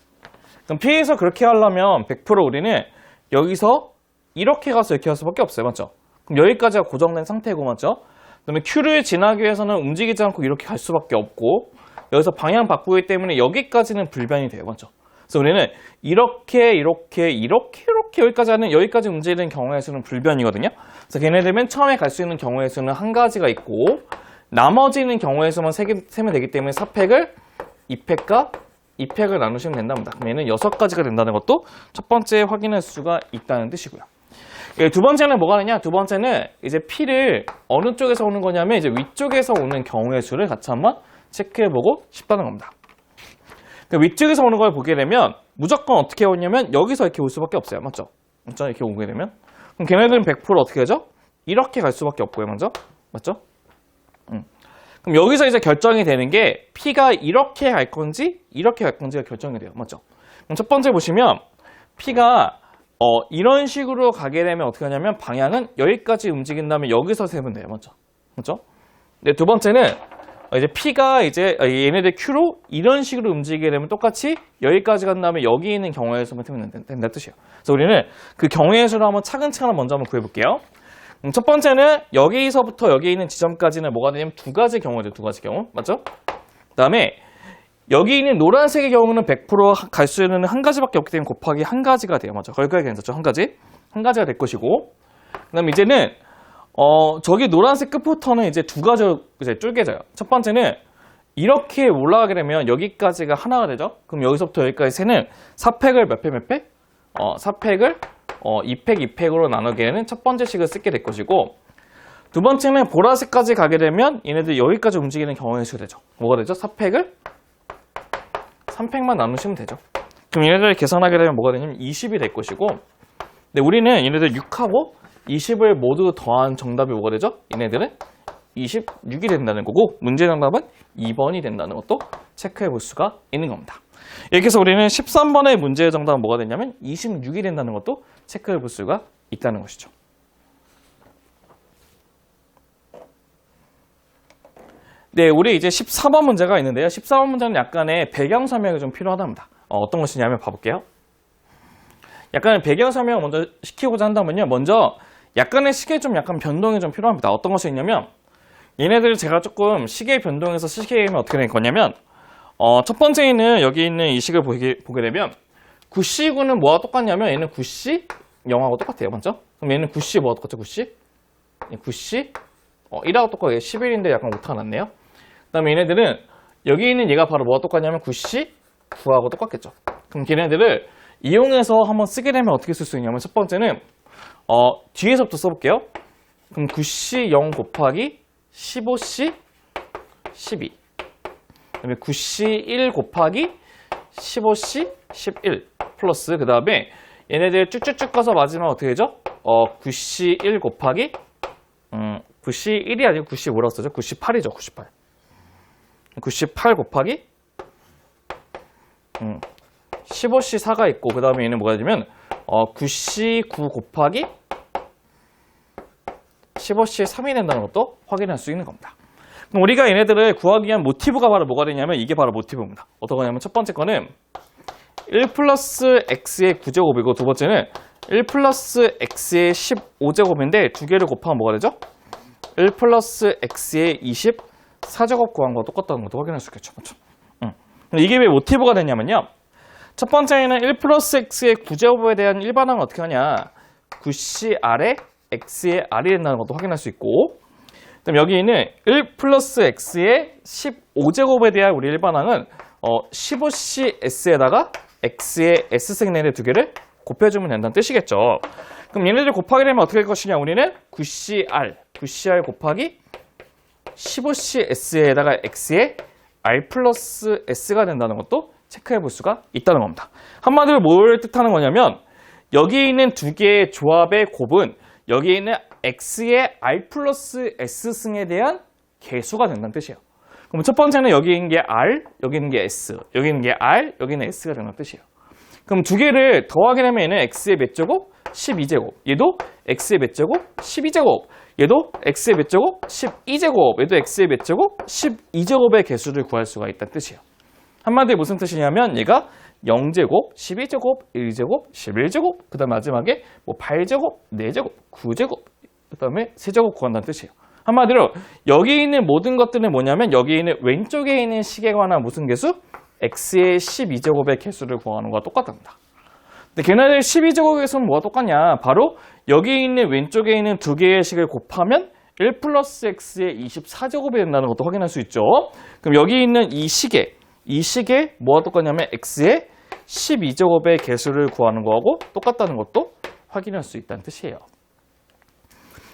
그럼 P에서 그렇게 하려면 100% 우리는 여기서 이렇게 가서 이렇게 할 수밖에 없어요. 맞죠? 그럼 여기까지가 고정된 상태고, 맞죠? 그다음에 Q를 지나기 위해서는 움직이지 않고 이렇게 갈 수밖에 없고, 여기서 방향 바꾸기 때문에 여기까지는 불변이 돼요. 맞죠? 그래서 우리는 이렇게 여기까지 하는, 여기까지 움직이는 경우의 수는 불변이거든요. 그래서 걔네들 맨 처음에 갈 수 있는 경우의 수는 한 가지가 있고, 나머지는 경우의 수만 세면 되기 때문에 4팩을 2팩과 2팩을 나누시면 된답니다. 그럼 얘는 6가지가 된다는 것도 첫 번째 확인할 수가 있다는 뜻이고요. 두 번째는 뭐가 되냐? 두 번째는 이제 P를 어느 쪽에서 오는 거냐면 이제 위쪽에서 오는 경우의 수를 같이 한번 체크해보고 싶다는 겁니다. 위쪽에서 오는 걸 보게 되면 무조건 어떻게 오냐면 여기서 이렇게 올 수밖에 없어요. 맞죠? 이렇게 오게 되면. 그럼 걔네들은 100% 어떻게 하죠? 이렇게 갈 수밖에 없고요. 먼저. 맞죠? 그럼 여기서 이제 결정이 되는 게 P가 이렇게 갈 건지 이렇게 갈 건지가 결정이 돼요. 맞죠? 그럼 첫 번째 보시면 P가 이런 식으로 가게 되면 어떻게 하냐면 방향은 여기까지 움직인 다음에 여기서 세면 돼요. 맞죠? 맞죠? 근데 두 번째는 이제 P가 이제 얘네들 Q로 이런 식으로 움직이게 되면 똑같이 여기까지 간 다음에 여기 있는 경우의 수만 세면 된다는 뜻이에요. 그래서 우리는 그 경우의 수를 한번 차근차근 먼저 한번 구해볼게요. 첫 번째는 여기서부터 여기 있는 지점까지는 뭐가 되냐면 두 가지 경우죠. 두 가지 경우. 맞죠? 그 다음에 여기 있는 노란색의 경우는 100% 갈 수 있는 한 가지밖에 없기 때문에 곱하기 한 가지가 돼요. 맞죠? 거기까지 괜찮죠? 한 가지. 한 가지가 될 것이고. 그 다음에 이제는 저기 노란색 끝부터는 이제 두 가지로 이제 쪼개져요. 첫 번째는 이렇게 올라가게 되면 여기까지가 하나가 되죠. 그럼 여기서부터 여기까지 세는 4팩을 몇 팩 몇 팩? 4팩을 2팩 2팩으로 나누게 되는 첫 번째 식을 쓰게 될 것이고, 두 번째는 보라색까지 가게 되면 얘네들 여기까지 움직이는 경우의 수가 되죠. 뭐가 되죠? 4팩을 3팩만 나누시면 되죠. 그럼 얘네들 계산하게 되면 뭐가 되냐면 20이 될 것이고, 근데 우리는 얘네들 6하고 20을 모두 더한 정답이 뭐가 되죠? 얘네들은 26이 된다는 거고, 문제 정답은 2번이 된다는 것도 체크해 볼 수가 있는 겁니다. 이렇게 해서 우리는 13번의 문제의 정답은 뭐가 되냐면 26이 된다는 것도 체크해 볼 수가 있다는 것이죠. 네, 우리 이제 14번 문제가 있는데요. 14번 문제는 약간의 배경 설명이 좀 필요하답니다. 어떤 것이냐면 봐볼게요. 약간의 배경 설명을 먼저 시키고자 한다면요. 먼저 약간의 시계 좀 약간 변동이 좀 필요합니다. 어떤 것이 있냐면, 얘네들 제가 조금 시계 변동해서 시계면 어떻게 될 거냐면, 첫 번째는 여기 있는 이 식을 보게 되면 9C, 9는 뭐와 똑같냐면 얘는 9C, 0하고 똑같아요. 맞죠? 그럼 얘는 9C 뭐와 똑같죠? 9C? 9C, 1하고 똑같아요. 11인데 약간 오타가 났네요. 그 다음에 얘네들은 여기 있는 얘가 바로 뭐와 똑같냐면 9C, 9하고 똑같겠죠. 그럼 걔네들을 이용해서 한번 쓰게 되면 어떻게 쓸 수 있냐면, 첫 번째는 뒤에서부터 써볼게요. 그럼 9C 0 곱하기 15C 12. 그 다음에 9C 1 곱하기 15C 11 플러스, 그 다음에 얘네들 쭉쭉쭉 가서 마지막 어떻게 되죠? 9C 1 곱하기 9C 1이 아니고 9C 뭐라고 쓰죠? 98이죠. 98. 98 곱하기 15C 4가 있고, 그 다음에 얘는 뭐가 되냐면 9C 9 곱하기 15C 3이 된다는 것도 확인할 수 있는 겁니다. 그럼 우리가 얘네들을 구하기 위한 모티브가 바로 뭐가 되냐면 이게 바로 모티브입니다. 어떤 거냐면 첫 번째 거는 1 플러스 x의 9제곱이고, 두 번째는 1 플러스 x의 15제곱인데 두 개를 곱하면 뭐가 되죠? 1 플러스 x의 24제곱 구한 거와 똑같다는 것도 확인할 수 있겠죠. 맞죠? 이게 왜 모티브가 되냐면요. 첫 번째는 1 플러스 x의 9제곱에 대한 일반항은 어떻게 하냐. 9c 아래 x의 r이 된다는 것도 확인할 수 있고, 그다음 여기 있는 1 플러스 x의 15제곱에 대한 우리 일반항은 15c s에다가 x의 s승 두 개를 곱해주면 된다는 뜻이겠죠. 그럼 얘네들 곱하게 되면 어떻게 될 것이냐. 우리는 9cr 곱하기 15c s에다가 x의 r 플러스 s가 된다는 것도 체크해 볼 수가 있다는 겁니다. 한마디로 뭘 뜻하는 거냐면, 여기 있는 두 개의 조합의 곱은 여기 있는 x의 r 플러스 s승에 대한 개수가 된다는 뜻이에요. 그럼 첫 번째는 여기 있는 게 r, 여기 있는 게 s, 여기 있는 게 r, 여기 있는 s가 된다는 뜻이에요. 그럼 두 개를 더하게 되면 얘는 x의 몇 제곱? 12제곱. 얘도 x의 몇 제곱? 12제곱. 얘도 x의 몇 제곱? 12제곱. 얘도 x의 몇 제곱? 12제곱의 개수를 구할 수가 있다는 뜻이에요. 한마디로 무슨 뜻이냐면 얘가 0제곱, 12제곱, 1제곱, 11제곱, 그 다음 마지막에 8제곱, 4제곱, 9제곱, 그 다음에 3제곱 구한다는 뜻이에요. 한마디로 여기 있는 모든 것들은 뭐냐면 여기 있는 왼쪽에 있는 식에 관한 무슨 개수? x의 12제곱의 개수를 구하는 거와 똑같답니다. 근데 걔네들 12제곱의 개수는 뭐가 똑같냐? 바로 여기 있는 왼쪽에 있는 두 개의 식을 곱하면 1 플러스 x의 24제곱이 된다는 것도 확인할 수 있죠. 그럼 여기 있는 이 식에 뭐가 똑같냐면 x의 12제곱의 개수를 구하는 거하고 똑같다는 것도 확인할 수 있다는 뜻이에요.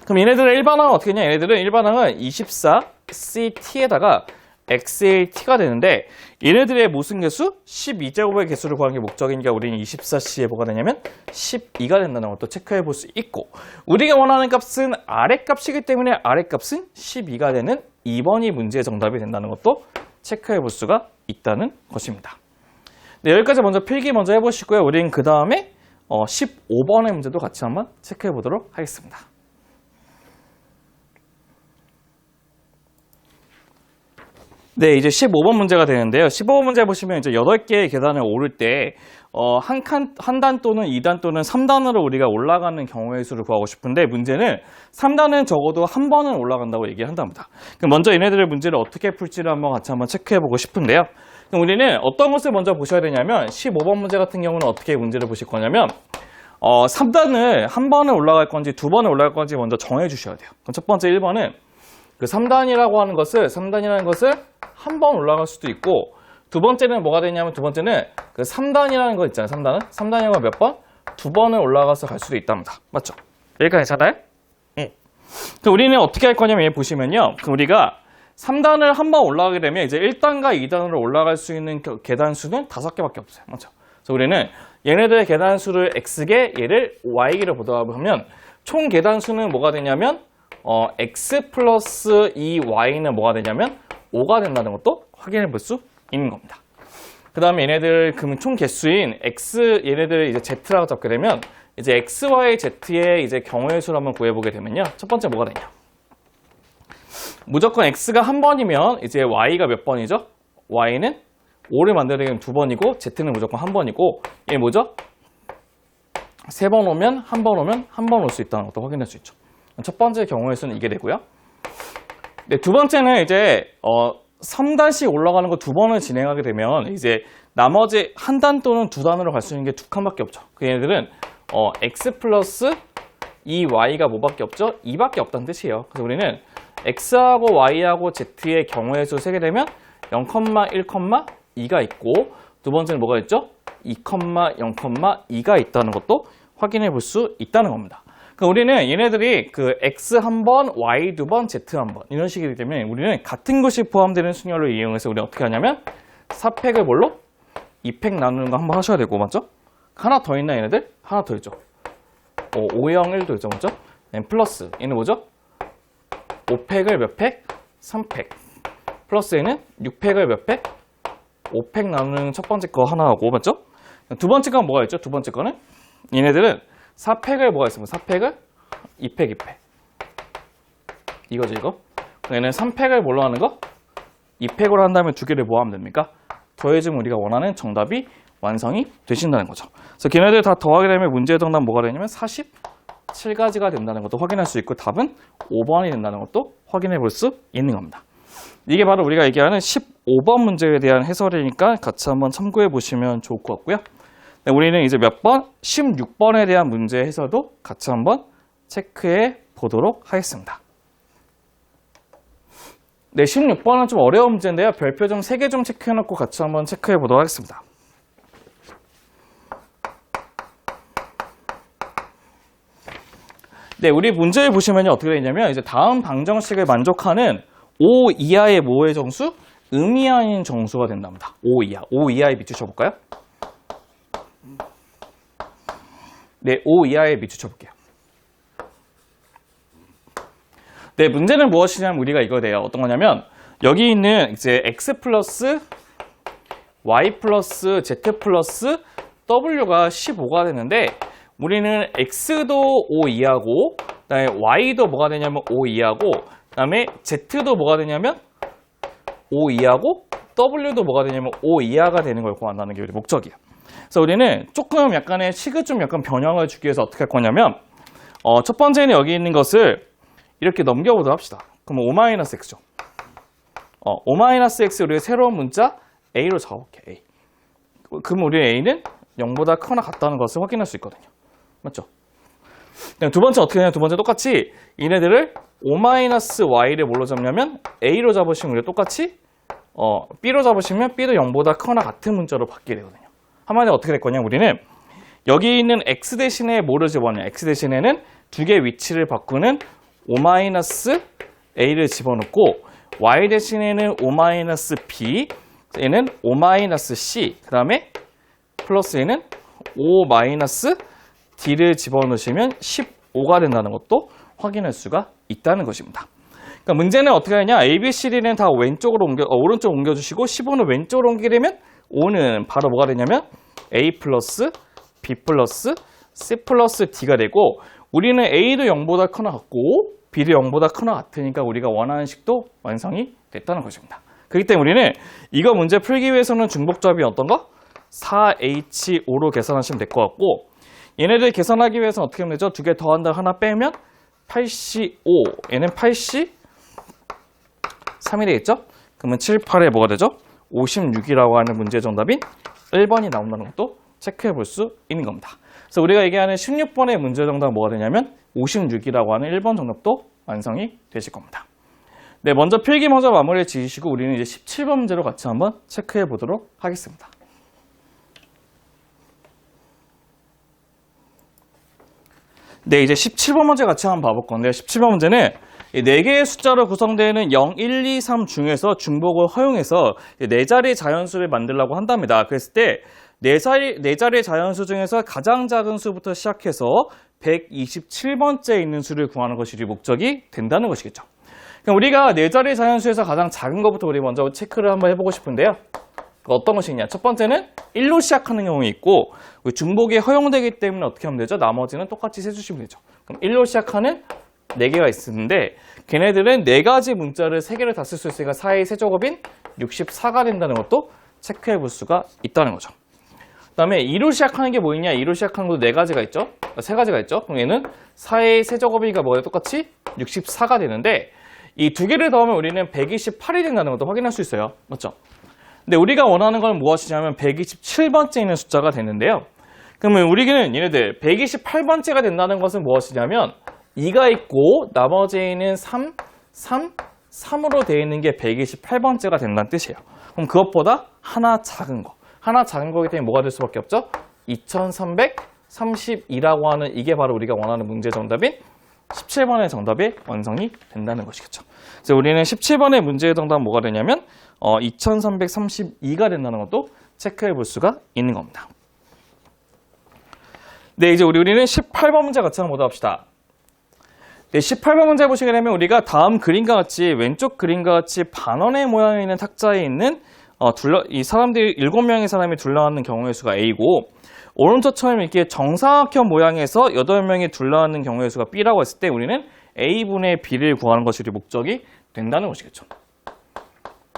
그럼 얘네들의 일반항은 어떻게 했냐? 얘네들은 일반항은 24ct에다가 x의 t가 되는데, 얘네들의 무슨 개수? 12제곱의 개수를 구하는 게 목적이니까 우리는 24c에 뭐가 되냐면 12가 된다는 것도 체크해 볼 수 있고, 우리가 원하는 값은 아래값이기 때문에 아래값은 12가 되는 2번이 문제의 정답이 된다는 것도 체크해 볼 수가 있다는 것입니다. 네, 여기까지 먼저 필기 먼저 해보시고요. 우리는 그 다음에 15번의 문제도 같이 한번 체크해 보도록 하겠습니다. 네, 이제 15번 문제가 되는데요. 15번 문제 보시면 이제 8개의 계단을 오를 때, 한 단 또는 2단 또는 3단으로 우리가 올라가는 경우의 수를 구하고 싶은데, 문제는 3단은 적어도 한 번은 올라간다고 얘기를 한답니다. 그럼 먼저 얘네들의 문제를 어떻게 풀지를 같이 한번 체크해보고 싶은데요. 그럼 우리는 어떤 것을 먼저 보셔야 되냐면, 15번 문제 같은 경우는 어떻게 문제를 보실 거냐면, 3단을 한 번에 올라갈 건지 두 번에 올라갈 건지 먼저 정해 주셔야 돼요. 그럼 첫 번째 1번은 그 3단이라는 것을 한 번 올라갈 수도 있고, 두 번째는 뭐가 되냐면 두 번째는 그 3단이라는 거 있잖아요. 3단이라는 건 몇 번? 두 번을 올라가서 갈 수도 있답니다. 맞죠? 여기까지 괜찮아요? 응. 그럼 우리는 어떻게 할 거냐면 여기 보시면요. 그럼 우리가 3단을 한 번 올라가게 되면 이제 1단과 2단으로 올라갈 수 있는 계단 수는 5개밖에 없어요. 맞죠? 그래서 우리는 얘네들의 계단 수를 x개, 얘를 y개로 보다 보면 총 계단 수는 뭐가 되냐면 x 플러스 2y는 뭐가 되냐면 5가 된다는 것도 확인해 볼 수 있는 겁니다. 그 다음에 얘네들 총 개수인 x, 얘네들 이제 z라고 잡게 되면 이제 x, y, z의 이제 경우의 수를 한번 구해보게 되면요. 첫 번째 뭐가 되냐? 무조건 x가 한 번이면 이제 y가 몇 번이죠? y는 5를 만들어내면 2번이고 z는 무조건 한 번이고 얘 뭐죠? 3번 오면 한 번 오면 한 번 올 수 있다는 것도 확인할 수 있죠. 첫 번째 경우의 수는 이게 되고요. 네, 두 번째는 이제 3단씩 올라가는 거 2번을 진행하게 되면 이제 나머지 한 단 또는 2단으로 갈 수 있는 게 2칸밖에 없죠. 그 얘네들은 x 플러스 2y가 뭐밖에 없죠? 2밖에 없다는 뜻이에요. 그래서 우리는 x하고 y하고 z의 경우의 수 세게 되면 0,1,2가 있고 두 번째는 뭐가 있죠? 2,0,2가 있다는 것도 확인해 볼 수 있다는 겁니다. 그러니까 우리는 얘네들이 그 x 한 번, y 두 번, z 한 번 이런 식이기 때문에 우리는 같은 것이 포함되는 순열을 이용해서 우리는 어떻게 하냐면 4팩을 뭘로? 2팩 나누는 거 한번 하셔야 되고 맞죠? 하나 더 있나 얘네들? 하나 더 있죠. 5, 0, 1도 있죠. 맞죠? 플러스 얘는 뭐죠? 5팩을 몇 팩? 3팩. 플러스 얘는 6팩을 몇 팩? 5팩 나누는 첫 번째 거 하나 하고 맞죠? 두 번째 건 뭐가 있죠? 두 번째 거는 얘네들은 4팩을 뭐가 있습니다. 4팩을 2팩, 2팩. 이거죠, 이거. 얘는 3팩을 뭘로 하는 거? 2팩으로 한다면 두 개를 뭐 하면 됩니까? 더해주면 우리가 원하는 정답이 완성이 되신다는 거죠. 그래서 걔네들 다 더하게 되면 문제의 정답 뭐가 되냐면 47가지가 된다는 것도 확인할 수 있고 답은 5번이 된다는 것도 확인해 볼 수 있는 겁니다. 이게 바로 우리가 얘기하는 15번 문제에 대한 해설이니까 같이 한번 참고해 보시면 좋을 것 같고요. 네, 우리는 이제 몇 번? 16번에 대한 문제 해설도 같이 한번 체크해 보도록 하겠습니다. 네, 16번은 좀 어려운 문제인데요. 별표 좀 3개 좀 체크해 놓고 같이 한번 체크해 보도록 하겠습니다. 네, 우리 문제를 보시면 어떻게 되냐면 이제 다음 방정식을 만족하는 5 이하의 뭐의 정수? 음이 아닌 정수가 된답니다. 5 이하. 5 이하에 밑줄 쳐볼까요? 네, 5 이하에 밑줄 쳐볼게요. 네, 문제는 무엇이냐면 우리가 이거 돼요. 어떤 거냐면 여기 있는 이제 x 플러스 y 플러스 z 플러스 w가 15가 되는데 우리는 x도 5 이하고 그다음에 y도 뭐가 되냐면 5 이하고 그다음에 z도 뭐가 되냐면 5 이하고 w도 뭐가 되냐면 5 이하가 되는 걸 구한다는 게 우리 목적이에요. 그래서 우리는 조금 약간의 식을 좀 약간 변형을 주기 위해서 어떻게 할 거냐면 첫 번째는 여기 있는 것을 이렇게 넘겨보도록 합시다. 그럼 5-x죠. 5-x 우리가 새로운 문자 a로 적어볼게요. a. 그럼 우리 a는 0보다 크거나 같다는 것을 확인할 수 있거든요. 맞죠? 두 번째 어떻게 하냐면 두 번째 똑같이 얘네들을 5-y를 뭘로 잡냐면 a로 잡으시면 우리가 똑같이 b로 잡으시면 b도 0보다 크거나 같은 문자로 바뀌게 되거든요. 한마디로 어떻게 될 거냐면 우리는 여기 있는 x 대신에 뭐를 집어넣냐 x 대신에는 두 개의 위치를 바꾸는 5-a를 집어넣고 y 대신에는 5-b 얘는 5-c 그 다음에 플러스 얘는 5-d를 집어넣으시면 15가 된다는 것도 확인할 수가 있다는 것입니다. 그러니까 문제는 어떻게 하냐 a, b, c, d는 다 왼쪽으로 오른쪽으로 옮겨주시고 15는 왼쪽으로 옮기게 되면 5는 바로 뭐가 되냐면 a 플러스 b 플러스 c 플러스 d가 되고 우리는 a도 0보다 크거나 같고 b도 0보다 크거나 같으니까 우리가 원하는 식도 완성이 됐다는 것입니다. 그렇기 때문에 우리는 이거 문제 풀기 위해서는 중복잡이 어떤 거? 4H5로 계산하시면 될 것 같고, 얘네들 계산하기 위해서는 어떻게 하면 되죠? 두 개 더한다 하나 빼면 8C5, 얘는 8C3이 되겠죠? 그러면 7, 8에 뭐가 되죠? 56이라고 하는 문제 정답인 1번이 나온다는 것도 체크해 볼 수 있는 겁니다. 그래서 우리가 얘기하는 16번의 문제 정답은 뭐가 되냐면 56이라고 하는 1번 정답도 완성이 되실 겁니다. 네, 먼저 필기 먼저 마무리 지으시고 우리는 이제 17번 문제로 같이 한번 체크해 보도록 하겠습니다. 네, 이제 17번 문제 같이 한번 봐볼 건데요. 17번 문제는 4개의 숫자로 구성되어 있는 0, 1, 2, 3 중에서 중복을 허용해서 4자리 자연수를 만들려고 한답니다. 그랬을 때 4자리 자연수 중에서 가장 작은 수부터 시작해서 127번째에 있는 수를 구하는 것이 우리 목적이 된다는 것이겠죠. 그럼 우리가 4자리 자연수에서 가장 작은 것부터 우리 먼저 체크를 한번 해보고 싶은데요. 어떤 것이 있냐? 첫 번째는 1로 시작하는 경우가 있고 중복이 허용되기 때문에 어떻게 하면 되죠? 나머지는 똑같이 세주시면 되죠. 그럼 1로 시작하는 4개가 있는데 걔네들은 4가지 문자를 3개를 다 쓸 수 있으니까 4의 세제곱인 64가 된다는 것도 체크해 볼 수가 있다는 거죠. 그 다음에 2로 시작하는 게 뭐 있냐? 2로 시작하는 것도 4가지가 있죠? 3가지가 있죠? 그럼 얘는 4의 세제곱이가 뭐예요? 똑같이 64가 되는데 이 두 개를 더하면 우리는 128이 된다는 것도 확인할 수 있어요. 맞죠? 근데 우리가 원하는 건 무엇이냐면 127번째 있는 숫자가 되는데요. 그러면 우리는 얘네들 128번째가 된다는 것은 무엇이냐면 2가 있고 나머지는 3, 3, 3으로 되어 있는 게 128번째가 된다는 뜻이에요. 그럼 그것보다 하나 작은 거. 하나 작은 거기 때문에 뭐가 될 수밖에 없죠? 2332라고 하는 이게 바로 우리가 원하는 문제 정답인 17번의 정답이 완성이 된다는 것이겠죠. 그래서 우리는 17번의 문제의 정답은 뭐가 되냐면 2332가 된다는 것도 체크해 볼 수가 있는 겁니다. 네, 이제 우리는 18번 문제 같이 한번 보도록 합시다. 네, 18번 문제 보시게 되면 우리가 다음 그림과 같이 왼쪽 그림과 같이 반원의 모양이 있는 탁자에 있는 이 사람들이 7명의 사람이 둘러앉는 경우의 수가 A고 오른쪽처럼 이렇게 정사각형 모양에서 8명이 둘러앉는 경우의 수가 B라고 했을 때 우리는 A분의 B를 구하는 것이 우리 목적이 된다는 것이겠죠.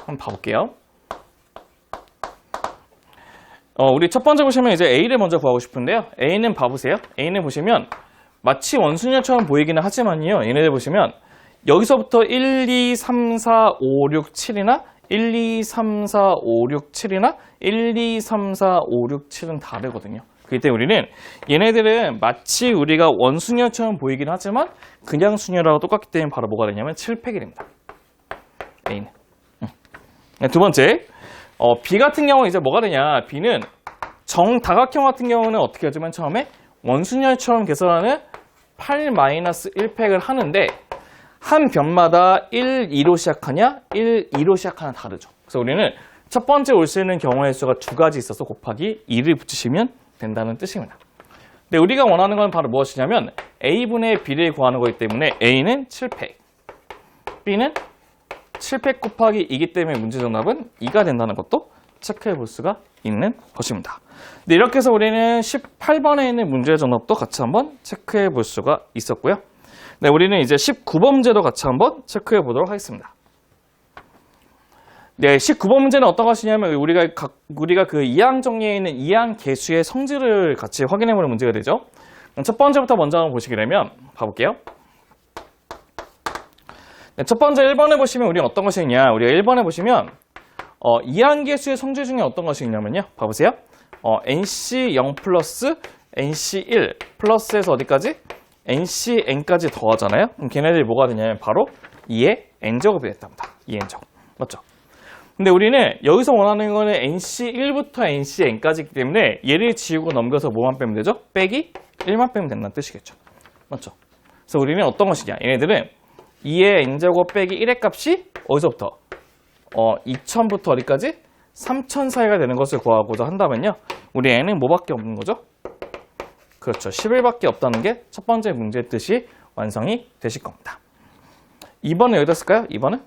한번 봐볼게요. 우리 첫 번째 보시면 이제 A를 먼저 구하고 싶은데요. A는 봐보세요. A는 보시면 마치 원순열처럼 보이기는 하지만요. 얘네들 보시면 여기서부터 1, 2, 3, 4, 5, 6, 7이나 1, 2, 3, 4, 5, 6, 7이나 1, 2, 3, 4, 5, 6, 7은 다르거든요. 그렇기 때문에 우리는 얘네들은 마치 우리가 원순열처럼 보이긴 하지만 그냥 순열하고 똑같기 때문에 바로 뭐가 되냐면 7팩이 됩니다. A는. 두 번째, B 같은 경우는 이제 뭐가 되냐? B는 정다각형 같은 경우는 어떻게 하지만 처음에 원순열처럼 계산하는 8-1팩을 하는데 한 변마다 1, 2로 시작하냐, 1, 2로 시작하냐 다르죠. 그래서 우리는 첫 번째 올 수 있는 경우의 수가 2가지 있어서 곱하기 2를 붙이시면 된다는 뜻입니다. 근데 우리가 원하는 건 바로 무엇이냐면 A분의 B를 구하는 거기 때문에 A는 7팩, B는 7팩 곱하기 2이기 때문에 문제 정답은 2가 된다는 것도 체크해 볼 수가 있는 것입니다. 네, 이렇게 해서 우리는 18번에 있는 문제 정답도 같이 한번 체크해 볼 수가 있었고요. 네, 우리는 이제 19번 문제도 같이 한번 체크해 보도록 하겠습니다. 네, 19번 문제는 어떤 것이냐면 우리가 그 이항 정리에 있는 이항 계수의 성질을 같이 확인해 보는 문제가 되죠. 첫 번째부터 먼저 한번 보시게 되면 봐볼게요. 네, 첫 번째 1번에 보시면 우리는 어떤 것이 있냐? 우리가 1번에 보시면 이항 계수의 성질 중에 어떤 것이 있냐면요. 봐보세요. NC0 플러스 NC1 플러스에서 어디까지? NCn까지 더하잖아요. 그럼 걔네들이 뭐가 되냐면 바로 2의 n제곱이 됐답니다. 2n제곱. 맞죠? 근데 우리는 여기서 원하는 거는 NC1부터 NCn까지이기 때문에 얘를 지우고 넘겨서 뭐만 빼면 되죠? 빼기 1만 빼면 된다는 뜻이겠죠. 맞죠? 그래서 우리는 어떤 것이냐? 얘네들은 2의 n제곱 빼기 1의 값이 어디서부터? 2000부터 어디까지? 3000 사이가 되는 것을 구하고자 한다면요. 우리 n은 뭐밖에 없는 거죠? 그렇죠. 11밖에 없다는 게 첫 번째 문제의 뜻이 완성이 되실 겁니다. 2번은 여기다 쓸까요? 2번은?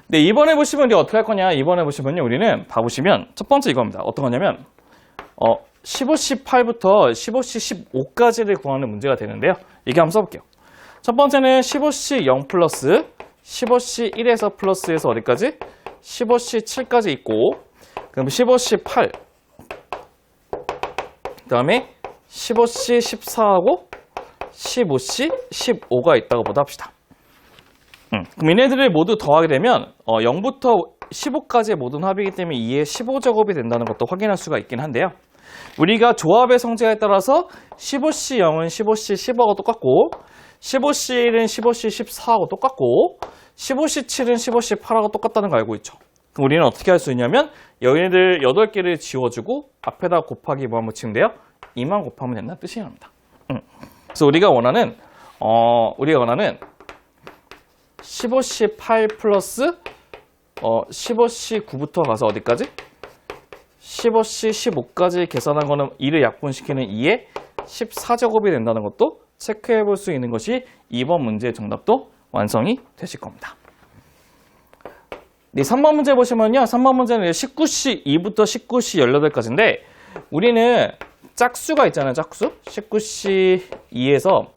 네, 2번에 보시면 우리 어떻게 할 거냐? 2번에 보시면요. 우리는 봐보시면 첫 번째 이겁니다. 어떤 거냐면 15C 8부터 15C 15까지를 구하는 문제가 되는데요. 이게 한번 써볼게요. 첫 번째는 15C 0 플러스 15C 1에서 플러스에서 어디까지? 15C 7까지 있고, 그럼 15C 8, 그 다음에 15C 14하고 15C 15가 있다고 보다 합시다. 그럼 얘네들을 모두 더하게 되면 0부터 15까지의 모든 합이기 때문에 2의 15제곱이 된다는 것도 확인할 수가 있긴 한데요. 우리가 조합의 성질에 따라서 15C 0은 15C 15하고 똑같고 15C 1은 15C 14하고 똑같고 15C 7은 15C 8하고 똑같다는 거 알고 있죠. 그럼 우리는 어떻게 할 수 있냐면 얘네들 8개를 지워주고 앞에다 곱하기 뭐 한번 치면 돼요? 2만 곱하면 된다는 뜻이랍니다. 그래서 우리가 원하는 15C 8 플러스 15C 9부터 가서 어디까지? 15C 15까지 계산한 거는 2를 약분시키는 2의 14제곱이 된다는 것도 체크해 볼 수 있는 것이 2번 문제의 정답도 완성이 되실 겁니다. 네, 3번 문제 보시면요. 3번 문제는 19C 2부터 19C 18까지인데 우리는 짝수가 있잖아요. 짝수. 19C 2에서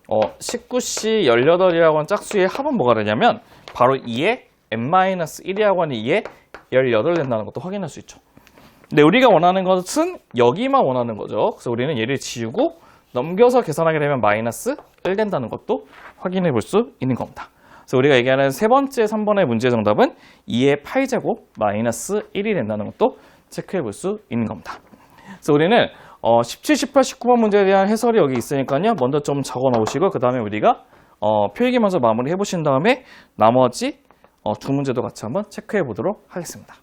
19C 18이라고 하는 짝수의 합은 뭐가 되냐면 바로 2의 n-1이라고 하는 2의 18 된다는 것도 확인할 수 있죠. 근데 우리가 원하는 것은 여기만 원하는 거죠. 그래서 우리는 얘를 지우고 넘겨서 계산하게 되면 마이너스 1 된다는 것도 확인해 볼 수 있는 겁니다. 그래서 우리가 얘기하는 세 번째 3번의 문제 정답은 2의 8제곱 마이너스 1이 된다는 것도 체크해 볼 수 있는 겁니다. 그래서 우리는 17, 18, 19번 문제에 대한 해설이 여기 있으니까요. 먼저 좀 적어 놓으시고 그 다음에 우리가 표기기 먼저 마무리 해보신 다음에 나머지 두 문제도 같이 한번 체크해 보도록 하겠습니다.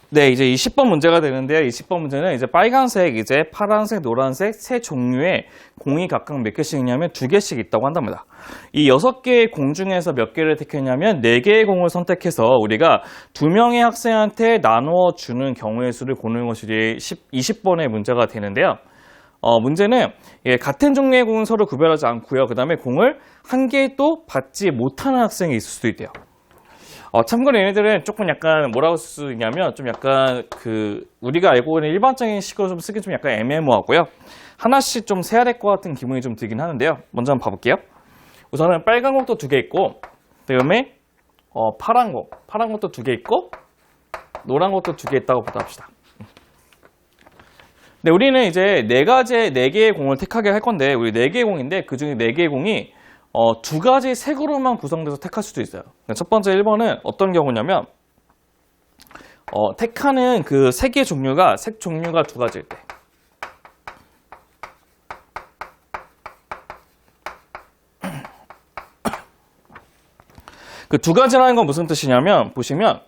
네, 이제 20번 문제가 되는데요. 20번 문제는 이제 빨간색, 이제 파란색, 노란색 세 종류의 공이 각각 몇 개씩 있냐면 2개씩 있다고 한답니다. 이 6개의 공 중에서 몇 개를 택했냐면 4개의 공을 선택해서 우리가 2명의 학생한테 나누어 주는 경우의 수를 고르는 것이 20번의 문제가 되는데요. 문제는 같은 종류의 공은 서로 구별하지 않고요. 그 다음에 공을 한 개도 받지 못하는 학생이 있을 수도 있대요. 참고로 얘네들은 조금 약간 뭐라고 쓸 수 있냐면 좀 약간 우리가 알고 있는 일반적인 식으로 좀 쓰기 좀 약간 애매모호하고요. 하나씩 좀 세야 될 것 같은 기분이 좀 들긴 하는데요. 먼저 한번 봐볼게요. 우선은 빨간 공도 2개 있고 그다음에 파란 것도 2개 있고 노란 것도 2개 있다고 보다 합시다. 네, 우리는 이제 4개의 공을 택하게 할 건데 우리 4개의 공인데 그 중에 4개의 공이 2가지 색으로만 구성돼서 택할 수도 있어요. 첫 번째 1번은 어떤 경우냐면 택하는 그 색의 종류가 색 종류가 2가지일 때 그 2가지라는 건 무슨 뜻이냐면 보시면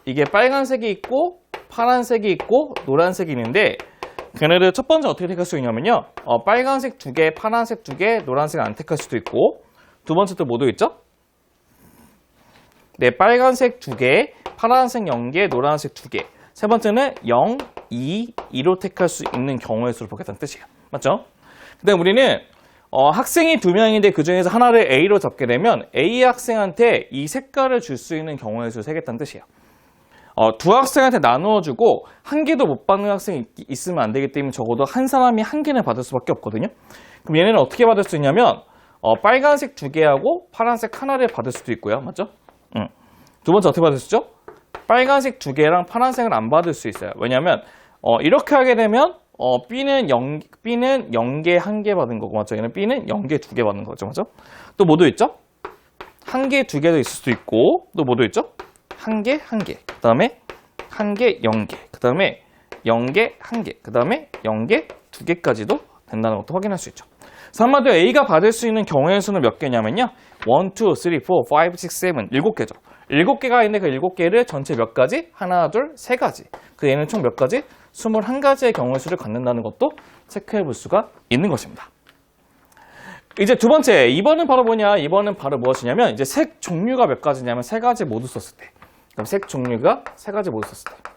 이게 빨간색이 있고 파란색이 있고 노란색이 있는데 걔네들 첫 번째 어떻게 택할 수 있냐면요. 빨간색 2개, 파란색 2개, 노란색 안 택할 수도 있고 두 번째도 뭐도 있죠? 네, 빨간색 2개, 파란색 0개, 노란색 2개. 세 번째는 0, 2, 2로 택할 수 있는 경우의 수를 보겠다는 뜻이에요. 맞죠? 근데 우리는 학생이 2명인데 그 중에서 하나를 A로 잡게 되면 A 학생한테 이 색깔을 줄 수 있는 경우의 수를 세겠다는 뜻이에요. 두 학생한테 나누어주고 한 개도 못 받는 학생이 있으면 안 되기 때문에 적어도 한 사람이 한 개는 받을 수밖에 없거든요. 그럼 얘네는 어떻게 받을 수 있냐면 빨간색 2개하고 파란색 하나를 받을 수도 있고요. 맞죠? 두 번째 어떻게 받을 수 있죠? 빨간색 2개랑 파란색을 안 받을 수 있어요. 왜냐하면 이렇게 하게 되면 B는 0개 1개 받은 거고 맞죠? 얘는 B는 0개 2개 받는 거죠. 맞죠? 또 뭐도 있죠? 1개 2개도 있을 수도 있고 또 뭐도 있죠? 1개 1개 그 다음에 1개 0개 그 다음에 0개 1개 그 다음에 0개 2개까지도 된다는 것도 확인할 수 있죠. 한마디로 A가 받을 수 있는 경우의 수는 몇 개냐면요. 1, 2, 3, 4, 5, 6, 7, 7개죠. 7개가 있는데 그 7개를 전체 몇 가지? 하나, 둘, 세 가지. 그 얘는 총 몇 가지? 21가지의 경우의 수를 갖는다는 것도 체크해 볼 수가 있는 것입니다. 이제 두 번째, 2번은 바로 뭐냐? 2번은 바로 무엇이냐면 이제 색 종류가 몇 가지냐면 3가지 모두 썼을 때. 그럼 색 종류가 3가지 모두 썼을 때.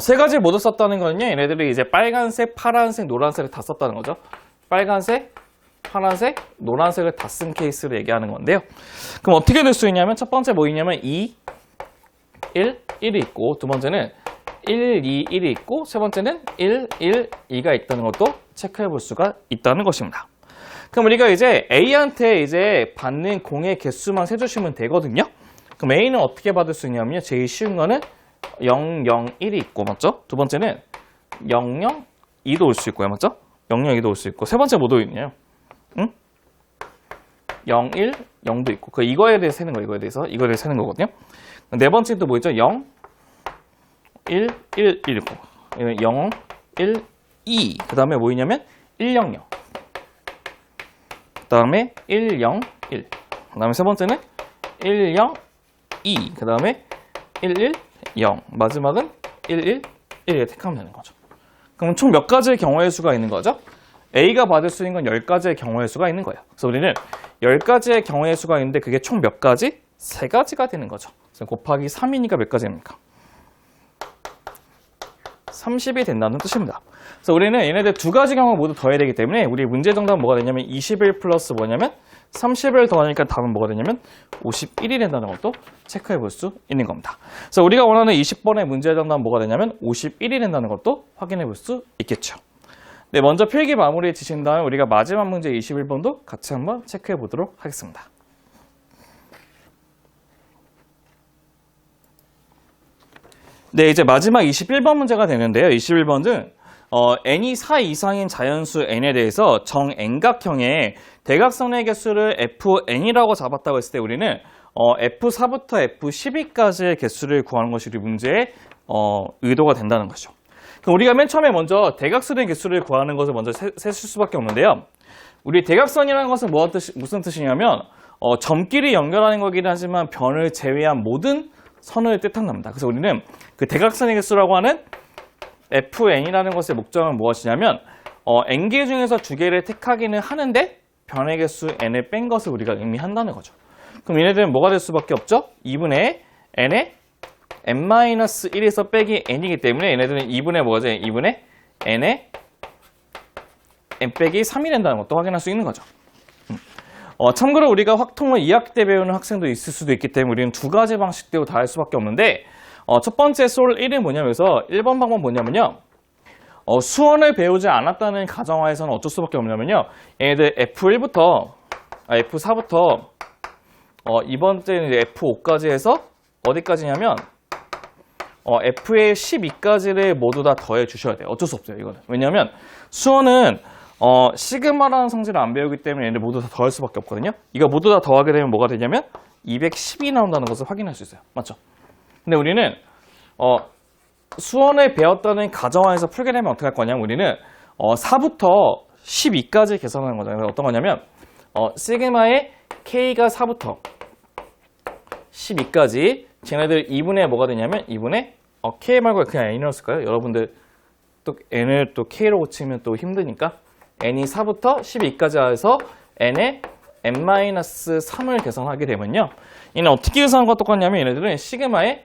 세 가지 모두 썼다는 거는요. 얘네들이 이제 빨간색, 파란색, 노란색을 다 썼다는 거죠. 빨간색, 파란색, 노란색을 다 쓴 케이스를 얘기하는 건데요. 그럼 어떻게 될 수 있냐면 첫 번째 뭐 있냐면 2, 1, 1이 있고 두 번째는 1, 2, 1이 있고 세 번째는 1, 1, 2가 있다는 것도 체크해 볼 수가 있다는 것입니다. 그럼 우리가 이제 A한테 이제 받는 공의 개수만 세주시면 되거든요. 그럼 A는 어떻게 받을 수 있냐면요. 제일 쉬운 거는 0, 0, 1이 있고, 맞죠? 두 번째는 0, 0, 2도 올 수 있고요, 맞죠? 0, 0, 2도 올 수 있고, 세 번째 뭐도 있냐요? 응? 0, 1, 0도 있고, 이거에 대해서 세는 거예요, 이거에 대해서 세는 거거든요. 네 번째 또 뭐 있죠? 0, 1, 1, 1 있고, 0, 1, 2. 그 다음에 뭐 있냐면 1, 0, 0. 그 다음에 1, 0, 1. 그 다음에 세 번째는 1, 0, 2. 그 다음에 1, 1, 0. 마지막은 1, 1, 1을 택하면 되는 거죠. 그럼 총 몇 가지의 경우의 수가 있는 거죠? A가 받을 수 있는 건 10가지의 경우의 수가 있는 거예요. 그래서 우리는 10가지의 경우의 수가 있는데 그게 총 몇 가지? 3가지가 되는 거죠. 그래서 곱하기 3이니까 몇 가지입니까? 30이 된다는 뜻입니다. 그래서 우리는 얘네들 두 가지 경우 모두 더해야 되기 때문에 우리 문제 정답은 뭐가 되냐면 21 플러스 뭐냐면 30을 더하니까 답은 뭐가 되냐면 51이 된다는 것도 체크해 볼 수 있는 겁니다. 그래서 우리가 원하는 20번의 문제 정답은 뭐가 되냐면 51이 된다는 것도 확인해 볼 수 있겠죠. 네, 먼저 필기 마무리 지신 다음에 우리가 마지막 문제 21번도 같이 한번 체크해 보도록 하겠습니다. 네, 이제 마지막 21번 문제가 되는데요. 21번은 n이 4 이상인 자연수 n에 대해서 정 n각형의 대각선의 개수를 fn이라고 잡았다고 했을 때 우리는 f4부터 f12까지의 개수를 구하는 것이 우리 문제의 의도가 된다는 거죠. 그럼 우리가 맨 처음에 먼저 대각선의 개수를 구하는 것을 먼저 세실 수밖에 없는데요. 우리 대각선이라는 것은 무슨 뜻이냐면 점끼리 연결하는 거긴 하지만 변을 제외한 모든 선을 뜻한답니다. 그래서 우리는 그 대각선의 개수라고 하는 fn이라는 것의 목적은 무엇이냐면 n개 중에서 두 개를 택하기는 하는데 변의 개수 n을 뺀 것을 우리가 의미한다는 거죠. 그럼 얘네들은 뭐가 될 수밖에 없죠? 2분의 n의 n-1에서 빼기 n이기 때문에 얘네들은 2분의 뭐죠? 2분의 n의 n 빼기 3이 된다는 것도 확인할 수 있는 거죠. 참고로 우리가 확통을 2학기 때 배우는 학생도 있을 수도 있기 때문에 우리는 두 가지 방식대로 다 할 수밖에 없는데 첫 번째 솔 1은 뭐냐면 1번 방법 뭐냐면요. 수원을 배우지 않았다는 가정하에서는 어쩔 수밖에 없냐면요. 얘네들 F1부터 F4부터 이번 때는 F5까지 해서 어디까지냐면 F의 12까지를 모두 다 더해 주셔야 돼요. 어쩔 수 없어요, 이거는. 왜냐하면 수원은 시그마라는 성질을 안 배우기 때문에 얘네 모두 다 더할 수밖에 없거든요. 이거 모두 다 더하게 되면 뭐가 되냐면 210이 나온다는 것을 확인할 수 있어요. 맞죠? 근데 우리는 수원을 배웠다는 가정하에서 풀게 되면 어떻게 할 거냐면 우리는 4부터 12까지 계산하는 거잖아요. 어떤 거냐면 시그마의 K가 4부터 12까지 쟤네들 2분의 뭐가 되냐면 2분의 K 말고 그냥 N이라고 쓸까요? 여러분들 또 N을 또 K로 고치면 또 힘드니까 N이 4부터 12까지 해서 N의 n-3을 계산하게 되면요. 얘는 어떻게 계산한 것과 똑같냐면 얘네들은 시그마의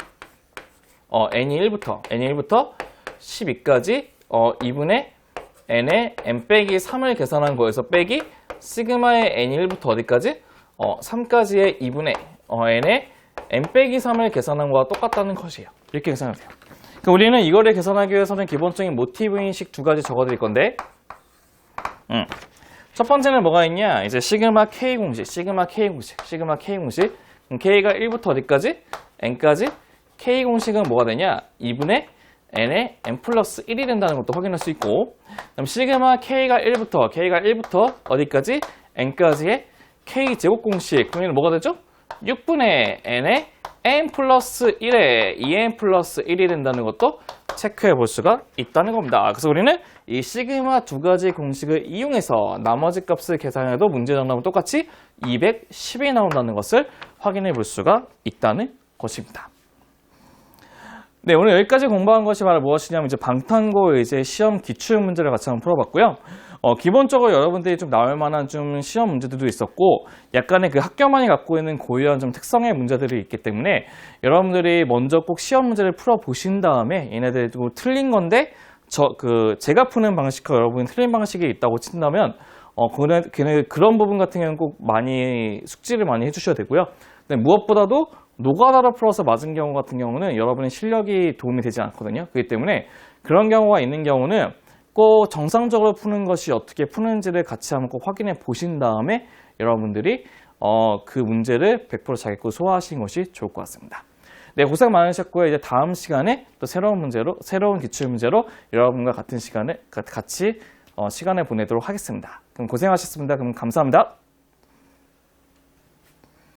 n이 1부터 12까지 2분의 n의 n 빼기 3을 계산한 거에서 빼기 시그마의 n이 1부터 어디까지? 3까지의 2분의 n의 n 빼기 3을 계산한 거와 똑같다는 것이에요. 이렇게 계산하면 돼요. 그러니까 우리는 이거를 계산하기 위해서는 기본적인 모티브 인식 두 가지 적어드릴 건데 첫 번째는 뭐가 있냐? 이제 시그마 K 공식. K가 1부터 어디까지? n까지. K 공식은 뭐가 되냐? 2분의 n의 n 플러스 1이 된다는 것도 확인할 수 있고 그럼 시그마 K가 1부터 어디까지? n까지의 K 제곱 공식. 그러면 뭐가 되죠? 6분의 n의 n 플러스 1에 2n 플러스 1이 된다는 것도 체크해 볼 수가 있다는 겁니다. 그래서 우리는 이 시그마 두 가지 공식을 이용해서 나머지 값을 계산해도 문제 정답은 똑같이 210이 나온다는 것을 확인해 볼 수가 있다는 것입니다. 네, 오늘 여기까지 공부한 것이 바로 무엇이냐면 이제 방탄고의 이제 시험 기출 문제를 같이 한번 풀어봤고요. 기본적으로 여러분들이 좀 나올 만한 좀 시험 문제들도 있었고 약간의 그 학교만이 갖고 있는 고유한 좀 특성의 문제들이 있기 때문에 여러분들이 먼저 꼭 시험 문제를 풀어보신 다음에 얘네들도 틀린 건데 제가 푸는 방식과 여러분이 틀린 방식이 있다고 친다면 그런 부분 같은 경우는 꼭 많이 숙지를 많이 해주셔야 되고요. 근데 무엇보다도 노가다를 풀어서 맞은 경우 같은 경우는 여러분의 실력이 도움이 되지 않거든요. 그렇기 때문에 그런 경우가 있는 경우는 꼭 정상적으로 푸는 것이 어떻게 푸는지를 같이 한번 꼭 확인해 보신 다음에 여러분들이 그 문제를 100% 자기거 소화하시는 것이 좋을 것 같습니다. 네, 고생 많으셨고요. 이제 다음 시간에 또 새로운 기출 문제로 여러분과 같은 시간을 같이 시간을 보내도록 하겠습니다. 그럼 고생하셨습니다. 그럼 감사합니다.